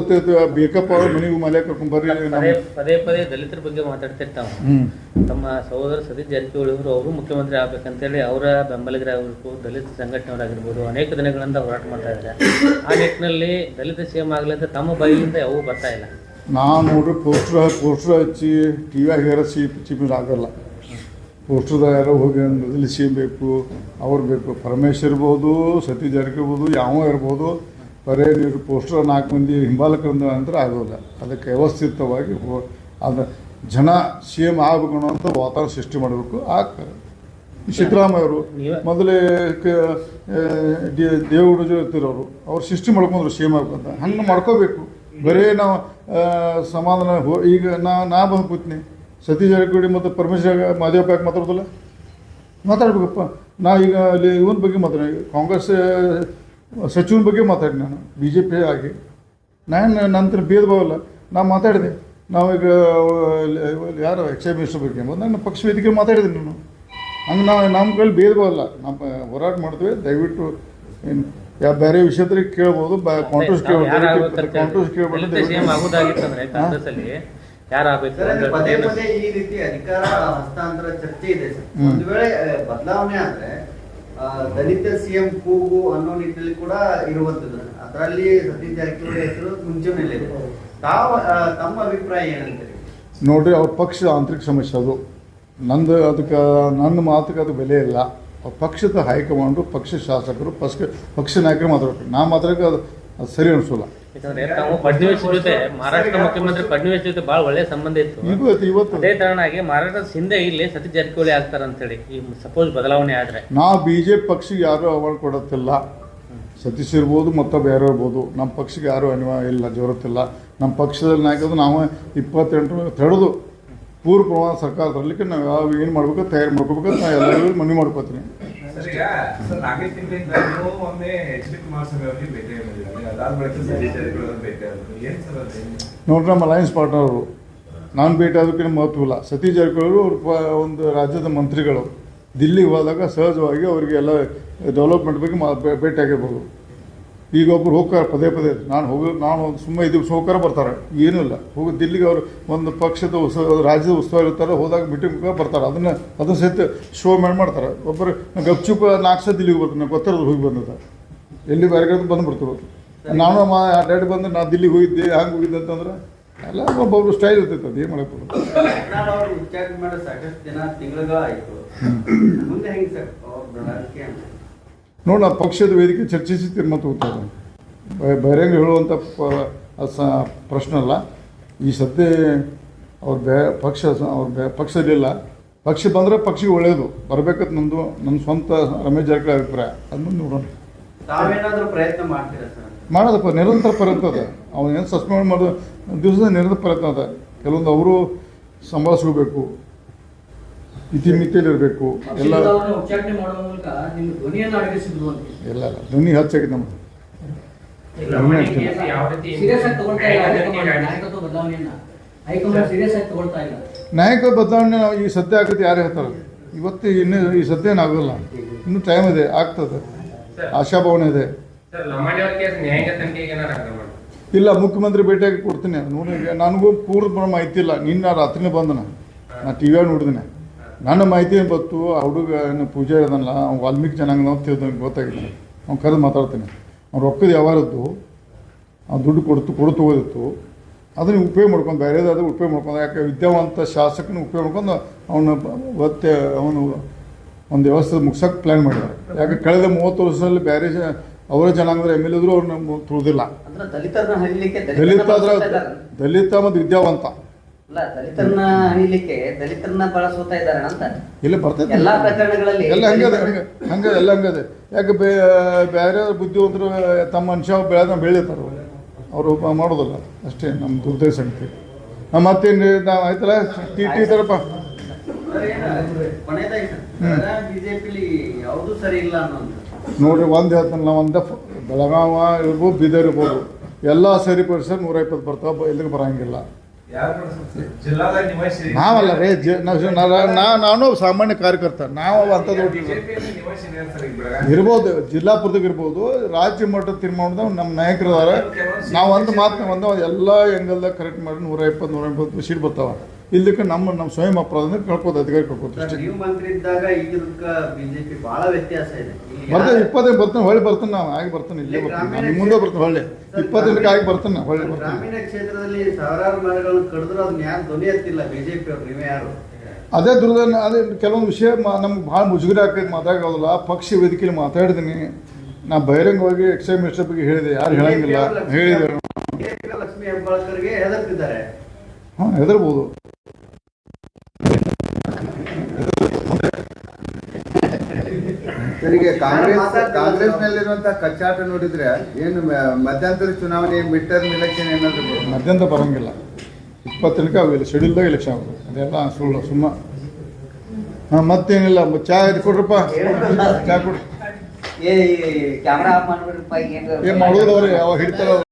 ಬೇಕಪ್ಪ ಅವ್ರು ಮನೆಗೆ ಮನೆ ಕರ್ಕೊಂಡ್ಬರ್ರಿ. ಪದೇ ಪದೇ ದಲಿತರ ಬಗ್ಗೆ ಮಾತಾಡ್ತಿರ್ತಾವ. ತಮ್ಮ ಸಹೋದರ ಸತೀಶ್ ಜಾರಕಿಹೊಳಿ ಅವರು ಮುಖ್ಯಮಂತ್ರಿ ಆಗ್ಬೇಕಂತೇಳಿ ಅವರ ಬೆಂಬಲಿಗರಾಗಿರ್ಬೋದು, ದಲಿತ ಸಂಘಟನೆಯವರಾಗಿರ್ಬೋದು ಅನೇಕ ದಿನಗಳಿಂದ ಹೋರಾಟ ಮಾಡ್ತಾ ಇದ್ದಾರೆ. ಆ ನಿಟ್ಟಿನಲ್ಲಿ ದಲಿತ CM ಆಗಲಿ ಅಂತ ತಮ್ಮ ಬಾಯಿಯಿಂದ ಯಾವೂ ಬರ್ತಾ ಇಲ್ಲ. ನಾನು ನೋಡ್ರಿ ಪೋಸ್ಟರ್ ಹಚ್ಚಿ ಟಿವಿಯಾಗ ಯಾರು ಚೀಫ್ ಆಗಲ್ಲ. ಪೋಸ್ಟರ್ದಾಗ ಯಾರೋ ಹೋಗಿ ಮೊದಲು CM ಬೇಕು, ಅವ್ರು ಬೇಕು. ಪರಮೇಶ್ವರ್ ಇರ್ಬೋದು, ಸತೀಶ್ ಜಾರಕಿಹೊಳಿ ಇರ್ಬೋದು, ಯಾವ ಇರ್ಬೋದು. ಬರೇ ನೀವು ಪೋಸ್ಟರ್ 4 ಮಂದಿ ಹಿಂಬಾಲಕರಿಂದ ಅಂದ್ರೆ ಆಗೋಲ್ಲ. ಅದಕ್ಕೆ ವ್ಯವಸ್ಥಿತವಾಗಿ ಅದು ಜನ CM ಆಗಬೇಕು ಅನ್ನೋಂಥ ವಾತಾವರಣ ಸೃಷ್ಟಿ ಮಾಡಬೇಕು. ಆಗ್ತಾರೆ. ಸಿದ್ದರಾಮಯ್ಯ ಅವರು ಮೊದಲೇ ದೇವಗುಡ ಇರ್ತಿರೋರು, ಅವ್ರು ಸೃಷ್ಟಿ ಮಾಡ್ಕೊಂಡ್ರು CM ಆಗ್ಬೇಕಂತ. ಹಂಗೆ ಮಾಡ್ಕೋಬೇಕು. ಬರೀ ನಾವು ಸಮಾಧಾನ ಈಗ ನಾ ಬಂದು ಕೂತ್ನಿ. ಸತೀಶ್ ಜಾರಕಿಹೊಳಿ ಮತ್ತು ಪರಮೇಶ್ವರ ಮಾದೇವಪ್ಪ ಯಾಕೆ ಮಾತಾಡ್ಬೇಕಪ್ಪ. ನಾವೀಗ ಅಲ್ಲಿ ಇವನ ಬಗ್ಗೆ ಮಾತಾಡಿ, ಕಾಂಗ್ರೆಸ್ ಸಚಿವನ ಬಗ್ಗೆ ಮಾತಾಡಿ. ನಾನು BJP ಆಗಿ ನಂತರ ಭೇದ ಭಾವ ಇಲ್ಲ. ನಾವು ಮಾತಾಡಿದೆ. ನಾವೀಗ ಯಾರು ಎಕ್ಸೈಸ್ ಮಿನಿಸ್ಟರ್ ಬಗ್ಗೆ ನನ್ನ ಪಕ್ಷ ವೇದಿಕೆ ಮಾತಾಡಿದ್ದೀನಿ ನಾನು. ಹಂಗೆ ನಮ್ಮ ಕೈಲಿ ಭೇದ ಭಾವ ಇಲ್ಲ. ನಮ್ಮ ಹೋರಾಟ ಮಾಡ್ತೀವಿ. ದಯವಿಟ್ಟು ಬೇರೆ ವಿಷಯದಲ್ಲಿ ಕೇಳ್ಬೋದು, ಕಾಂಟ್ರಸ್ ದಲಿತ ಕೇಳ್ಬೋದು. ಸಿಎಂ ಆಗೋದಾಗಿತ್ತಂದ್ರೆ ಕಾಂಗ್ರೆಸ್ ಅಲ್ಲಿ ಯಾರಾಗಬೇಕು? ಸರ್, ಅದು ಪದೇ ಪದೇ ಈ ರೀತಿ ಅಧಿಕಾರ ಹಸ್ತಾಂತರ ಚರ್ಚೆ ಇದೆ ಸರ್. ಒಂದು ವೇಳೆ ಬದಲಾವಣೆ ಆದ್ರೆ ದಲಿತ ಸಿಎಂ ಕೂಗು ಅನ್ನೋ ನಿಟ್ಟಿನಲ್ಲಿ ಕೂಡ ಇರುವಂತದ್ದು. ಅದರಲ್ಲಿ ಸತೀಶ್ ಜಾರಕಿಹೊಳಿ ಹೆಸರು ಮುಂಚೂಣಿಯಲ್ಲಿದೆ. ತಮ್ಮ ಅಭಿಪ್ರಾಯ ಏನಂತೀರಿ? ನೋಡ್ರಿ, ಅವ್ರ ಪಕ್ಷದ ಆಂತರಿಕ ಸಮಸ್ಯೆ ಅದು. ನನ್ನ ಮಾತುಗೆ ಅದು ಬೆಲೆ ಇಲ್ಲ. ಪಕ್ಷದ ಹೈಕಮಾಂಡು, ಪಕ್ಷ ಶಾಸಕರು, ಪಕ್ಷ ನಾಯಕರು ಮಾತಾಡ್ಬೇಕು. ನಾ ಮಾತಾಡೋಕೆ ಅದು ಸರಿ ಅನಿಸೋಲ್ಲ. ಯಾಕಂದ್ರೆ ತಾವು ಫಡ್ನವೀಸ್ ಜೊತೆ, ಮಹಾರಾಷ್ಟ್ರ ಮುಖ್ಯಮಂತ್ರಿ ಫಡ್ನವೀಸ್ ಜೊತೆ ಬಹಳ ಒಳ್ಳೆ ಸಂಬಂಧ ಇತ್ತು. ಇವತ್ತು ಅದೇ ಕಾರಣಾಗಿ ಮಹಾರಾಷ್ಟ್ರದ ಹಿಂದೆ ಇಲ್ಲಿ ಸತೀಶ್ ಜಾರಕಿಹೊಳಿ ಆಗ್ತಾರ ಅಂತ ಹೇಳಿ, ಈ ಸಪೋಸ್ ಬದಲಾವಣೆ ಆದ್ರೆ ನಾವು BJP ಪಕ್ಷಕ್ಕೆ ಯಾರು ಅವಾರ್ಡ್ ಕೊಡತ್ತಿಲ್ಲ. ಸತೀಶ್ ಇರ್ಬೋದು, ಮತ್ತೊಬ್ಬ ಯಾರು ಇರ್ಬೋದು. ನಮ್ಮ ಪಕ್ಷಕ್ಕೆ ಯಾರು ಅನಿವಾರ್ಯ ಇಲ್ಲ, ಜರುರತ್ತಿಲ್ಲ. ನಮ್ಮ ಪಕ್ಷದಲ್ಲಿ ನಾಯಕರು ನಾವು 28 ತಡೆದು ಪೂರ್ವ ಪ್ರಮಾಣ ಸರ್ಕಾರ ತರಲಿಕ್ಕೆ ನಾವು ಯಾವ ಏನು ಮಾಡ್ಬೇಕು ತಯಾರು ಮಾಡ್ಕೋಬೇಕು ಅಂತ ಎಲ್ಲರಿಗೂ ಮನವಿ ಮಾಡ್ಕೋತೀನಿ. ನೋಡ್ರಿ, ನಮ್ಮ ಅಲಯನ್ಸ್ ಪಾರ್ಟ್ನರ್ ಅವರು ನಾನು ಭೇಟಿ ಆಗೋದಕ್ಕೆ ಮಹತ್ವ ಇಲ್ಲ. ಸತೀಶ್ ಜಾರಕಿಹೊಳಿ ಅವರು ಒಂದು ರಾಜ್ಯದ ಮಂತ್ರಿಗಳು ದಿಲ್ಲಿಗೆ ಹೋದಾಗ ಸಹಜವಾಗಿ ಅವರಿಗೆ ಎಲ್ಲ ಡೆವಲಪ್ಮೆಂಟ್ ಬಗ್ಗೆ ಭೇಟಿ ಆಗಿರ್ಬೋದು. ಈಗ ಒಬ್ಬರು ಹೋಗ್ತಾರೆ ಪದೇ ನಾನು ಸುಮ್ಮನೆ ಇದು ಹೋಗ್ಕಾರ ಬರ್ತಾರೆ, ಏನೂ ಇಲ್ಲ. ಹೋಗಿ ದಿಲ್ಲಿಗೆ ಅವರು ಒಂದು ಪಕ್ಷದ ರಾಜ್ಯದ ಉತ್ಸವ ಇರ್ತಾರೆ, ಹೋದಾಗ ಮೀಟಿಂಗ್ ಬರ್ತಾರೆ. ಅದನ್ನು ಸಹಿತ ಶೋ ಮಾಡ್ತಾರೆ. ಒಬ್ಬರು ಗಪ್ಚುಪ್ 4 ಸಲ ದಿಲ್ಲಿಗೆ ಬರ್ತಾರೆ, ನಂಗೆ ಗೊತ್ತಿರೋದು ಹೋಗಿ ಬಂದದ. ಎಲ್ಲಿ ಬೇರೆ ಬಂದುಬಿಡ್ತಾರೆ. ನಾನು ಅಡ್ಡಾಡಿ ಬಂದು ನಾನು ದಿಲ್ಲಿಗೆ ಹೋಗಿದ್ದೆ, ಹಂಗೆ ಹೋಗಿದ್ದೆ ಅಂತಂದ್ರೆ ಎಲ್ಲ ಒಬ್ಬೊಬ್ರು ಸ್ಟೈಲ್ ಇರ್ತೈತೆ. ಅದು ಏನು ಮಾಡಕ್ಕೆ ಅವರು ಉಚ್ಚಾರಣೆ ಮಾಡೋ ಸಾಕಷ್ಟು ದಿನ ತಿಂಗಳಾಯಿತು. ಮುಂದೆ ಹೆಂಗೆ ಸರ್ ರಾಜಕೀಯ? ನೋಡಿ, ನಾವು ಪಕ್ಷದ ವೇದಿಕೆ ಚರ್ಚಿಸಿ ತೀರ್ಮಾನ ತಗೋತಾರೆ. ಬಹಿರಂಗ ಹೇಳುವಂಥ ಪ್ರಶ್ನೆ ಅಲ್ಲ. ಈ ಸದ್ಯ ಅವ್ರ ಪಕ್ಷದಲ್ಲಿಲ್ಲ. ಪಕ್ಷ ಬಂದರೆ ಪಕ್ಷಕ್ಕೆ ಒಳ್ಳೆಯದು ಬರಬೇಕಂತ ನನ್ನ ಸ್ವಂತ ರಮೇಶ್ ಜಾರಕಿಹೊಳಿ ಅಭಿಪ್ರಾಯ. ಅದನ್ನು ನೋಡೋಣ. ತಾವೇನಾದರೂ ಪ್ರಯತ್ನ ಮಾಡ್ತೀರಾ ಸರ್? ಮಾಡೋದಪ್ಪ, ನಿರಂತರ ಪ್ರಯತ್ನ ಅದ. ಅವನೇನು ಸಸ್ಪೆಂಡ್ ಮಾಡೋ ದಿವಸದ ನಿರಂತರ ಪ್ರಯತ್ನ ಅದ. ಕೆಲವೊಂದು ಅವರು ಸಂಭಾಳಿಸ್ಕೋಬೇಕು, ಇತಿಮಿತಿಯಲ್ಲಿರಬೇಕು. ಎಲ್ಲ ಉಚ್ಚಾಟನೆ ಮಾಡುವ ಮೂಲಕ ನಿಮ್ಮ ಧ್ವನಿಯನ್ನು ಅಡಗಿಸಿದ್ರು ಅಂತ ಎಲ್ಲ ಧ್ವನಿ ಹೆಚ್ಚಾಗಿದೆ ನಮ್ಮದು. ಸೀರಿಯಸ್ ಆಗಿ ತಗೊಳ್ತಾ ಇಲ್ಲ ನಾಯಕತ್ವ ಬದಲಾವಣೆಯನ್ನ. ಹೈಕಮಾಂಡ್ ಸೀರಿಯಸ್ ಆಗಿ ತಗೊಳ್ತಾ ಇಲ್ಲ. ನಾಯಕ ಬದಲಾವಣೆ ನಾವು ಈ ಸದ್ಯ ಆಗುತ್ತೆ ಯಾರು ಹೇಳ್ತಾರೆ? ಇವತ್ತು ಇನ್ನೂ ಈ ಸದ್ಯ ಏನಾಗೋಲ್ಲ, ಇನ್ನೂ ಟೈಮ್ ಇದೆ, ಆಗ್ತದೆ, ಆಶಾಭಾವನೆ ಇದೆ. ಇಲ್ಲ, ಮುಖ್ಯಮಂತ್ರಿ ಭೇಟಿಯಾಗಿ ಕೊಡ್ತೀನಿ. ನೋಡಿ, ನನಗೂ ಪೂರ್ವ ಮಾಹಿತಿ ಇಲ್ಲ. ನಿನ್ನ ರಾತ್ರಿನೇ ಬಂದ ನಾ TV ನೋಡಿದ್ದೀನಿ. ನನ್ನ ಮಾಹಿತಿ ಏನು ಬಂತು, ಆ ಹುಡುಗ ಏನು ಪೂಜೆ ಇದನ್ನಲ್ಲ, ಅವ್ನು ವಾಲ್ಮೀಕಿ ಜನಾಂಗ ಅಂತ ತಿಳಿದು ಗೊತ್ತಾಗಿಲ್ಲ. ಅವ್ನು ಕರೆದು ಮಾತಾಡ್ತೀನಿ. ಅವ್ನು ರೊಕ್ಕದ ಯಾವಾರದ್ದು, ಅವ್ನು ದುಡ್ಡು ಕೊಡ್ತು ಹೋದಿತ್ತು, ಅದನ್ನು ಉಪಯೋಗ ಮಾಡ್ಕೊಂಡು ಬೇರೆದಾದ್ರೆ ಉಪಯೋಗ ಮಾಡ್ಕೊಂಡು. ಯಾಕೆ ವಿದ್ಯಾವಂತ ಶಾಸಕನ ಉಪಯೋಗ ಮಾಡ್ಕೊಂಡು ಅವನು ಒಂದು ವ್ಯವಸ್ಥೆ ಮುಗ್ಸೋಕೆ ಪ್ಲ್ಯಾನ್ ಮಾಡಿದ್ದಾರೆ. ಯಾಕೆ ಕಳೆದ 30 ವರ್ಷದಲ್ಲಿ ಬೇರೆ ಅವರ ಜನಾಂಗದ MLA ಇದ್ರು ಅವ್ರನ್ನ ತುಳಿದಿಲ್ಲ. ದಲಿತ ಮತ್ತು ವಿದ್ಯಾವಂತ ದಲಿತರನ್ನ ಹಣಿಲಿಕ್ಕೆ ದಲಿತರನ್ನ ಬಳಸ್ತಾ ಇದ್ದಾರೆ ಅಂತ ಇಲ್ಲ ಬರ್ತೈತೆ. ಎಲ್ಲಾ ಪ್ರಕರಣಗಳಲ್ಲಿ ಎಲ್ಲ ಹಂಗದೆ. ಯಾಕೆ ಬೇರೆ ಬುದ್ಧಿವಂತರು ತಮ್ಮ ಮನುಷ್ಯ ಬೆಳೀತಾರೆ, ಅವರು ಮಾಡೋದಿಲ್ಲ ಅಷ್ಟೇ. ನಮ್ಮ ದುರ್ದೈವ ಸಂಗತಿ. ಮತ್ತೇನು ನಾವು ಆಯ್ತಲ್ಲ ಟಿ ಥರಪ್ಪ. ಬಿಜೆಪಿಲಿ ಯಾವುದು ಸರಿ ಇಲ್ಲ ಅನ್ನೋದು ನೋಡ್ರಿ, ಒಂದು ಹೇಳ್ತಾನೆ ನಾವು. ಬೆಳಗಾವ ಇರ್ಬೋದು, ಬೀದರ್ ಇರ್ಬೋದು, ಎಲ್ಲ ಸರಿಪಡಿಸಿ 150 ಬರ್ತಾವೆ, ಎಲ್ಲಿಗೆ ಬರೋಂಗಿಲ್ಲ. ನಾವಲ್ಲ ರೀ, ನಾನು ಸಾಮಾನ್ಯ ಕಾರ್ಯಕರ್ತ. ನಾವು ಅಂಥದ್ದು ಇರ್ಬೋದು, ಜಿಲ್ಲಾಪುರದಾಗ ಇರ್ಬೋದು, ರಾಜ್ಯ ಮಟ್ಟದ ತೀರ್ಮಾನದ ನಮ್ಮ ನಾಯಕರು ಅದಾರ. ನಾವು ಒಂದು ಮಾತು ಎಲ್ಲ ಹೆಂಗಲ್ಲ ಕರೆಕ್ಟ್ ಮಾಡಿ 120-180 ಸೀಟ್ ಬರ್ತಾವ. ಇಲ್ಲಕ್ಕೆ ನಮ್ಮ ಸ್ವಯಂ ಅಪರಾಧ ಕಳ್ಕೋದು, ಅಧಿಕಾರಿ ಕಳ್ಕೋದು ಅಷ್ಟೇ. ನೀವು ಮಂತ್ರಿ ಇದ್ದಾಗ ಈಗಿನ ಬಿಜೆಪಿ ಬಹಳ ವ್ಯತ್ಯಾಸ ಇದೆ. ಬರ್ತಾನೆ 25 ಬರ್ತಾನೆ, ಹೊಳ್ಳಿ ಬರ್ತಾನೆ. ನಾವು ಆಗಿ ಬರ್ತಾನೆ, ಇಲ್ಲೇ ಬರ್ತಾನೆ, ನಿಮ್ಮ ಮುಂದೆ ಬರ್ತಾನೆ. ಹೊಳ್ಳಿ 28 ಆಗಿ ಬರ್ತಾನೆ, ಹೊಳ್ಳಿ ಬರ್ತಾನೆ. ಗ್ರಾಮೀಣ ಕ್ಷೇತ್ರದಲ್ಲಿ ಸಾವಿರಾರು ಮರಗಳನ್ನು ಕಡಿದ್ರು ಅದನ್ನ ಯಾರು ಧ್ವನಿ ಎತ್ತಿಲ್ಲ ಬಿಜೆಪಿ ಅವ್ರು. ನೀವೇ ಯಾರು? ಅದೇ ದುರ್ದನ್ನ. ಅದೇ ಕೆಲವೊಂದು ವಿಷಯ ನಮ್ಗೆ ಭಾಳ ಮುಜುಗರ ಆಗ್ತೈತೆ, ಮಾತಾಡೋದಿಲ್ಲ. ಪಕ್ಷ ವೇದಿಕೆಯಲ್ಲಿ ಮಾತಾಡಿದ್ದೀನಿ. ನಾ ಬಹಿರಂಗವಾಗಿ ಎಕ್ಸೈಸ್ ಮಿನಿಸ್ಟರ್ ಬಗ್ಗೆ ಹೇಳಿದೆ, ಯಾರು ಹೇಳಂಗಿಲ್ಲ ಹೇಳಿದೆ. ಲಕ್ಷ್ಮೀ ಹೆಬ್ಬಾಳ್ಕರ್ಗೆ ಹೆದರ್ತಿದ್ದಾರೆ. ಹಾಂ, ಹೆದರ್ಬೋದು. ಸರಿಗೆ ಕಾಂಗ್ರೆಸ್ನಲ್ಲಿರುವಂತಹ ಕಚ್ಚಾಟ ನೋಡಿದ್ರೆ ಏನು ಮಧ್ಯಂತರ ಚುನಾವಣೆ, ಮಿಡ್ ಟರ್ಮ್ ಎಲೆಕ್ಷನ್ ಏನಾದ್ರು ಮಧ್ಯಂತರ ಬರೋಂಗಿಲ್ಲ. 28ಕ್ಕೆ ಅವಿಲ್ಲ, ಶೆಡ್ಯೂಲ್ದಾಗ ಎಲೆಕ್ಷನ್ ಆಗೋದು. ಅದೆಲ್ಲ ಸುಮ್ಮ. ಹಾಂ, ಮತ್ತೇನಿಲ್ಲ. ಚಾ ಕೊಡ್ರಪ್ಪ, ಚಾ ಕೊಡ್ರಿ. ಕ್ಯಾಮ್ರಾ ಆಫ್ ಮಾಡ್ಬಿಡ್ರಪ್ಪ. ಏನು ಮಾಡೋದು ಅವ್ರು ಯಾವಾಗ ಹಿಡಿತಾರ.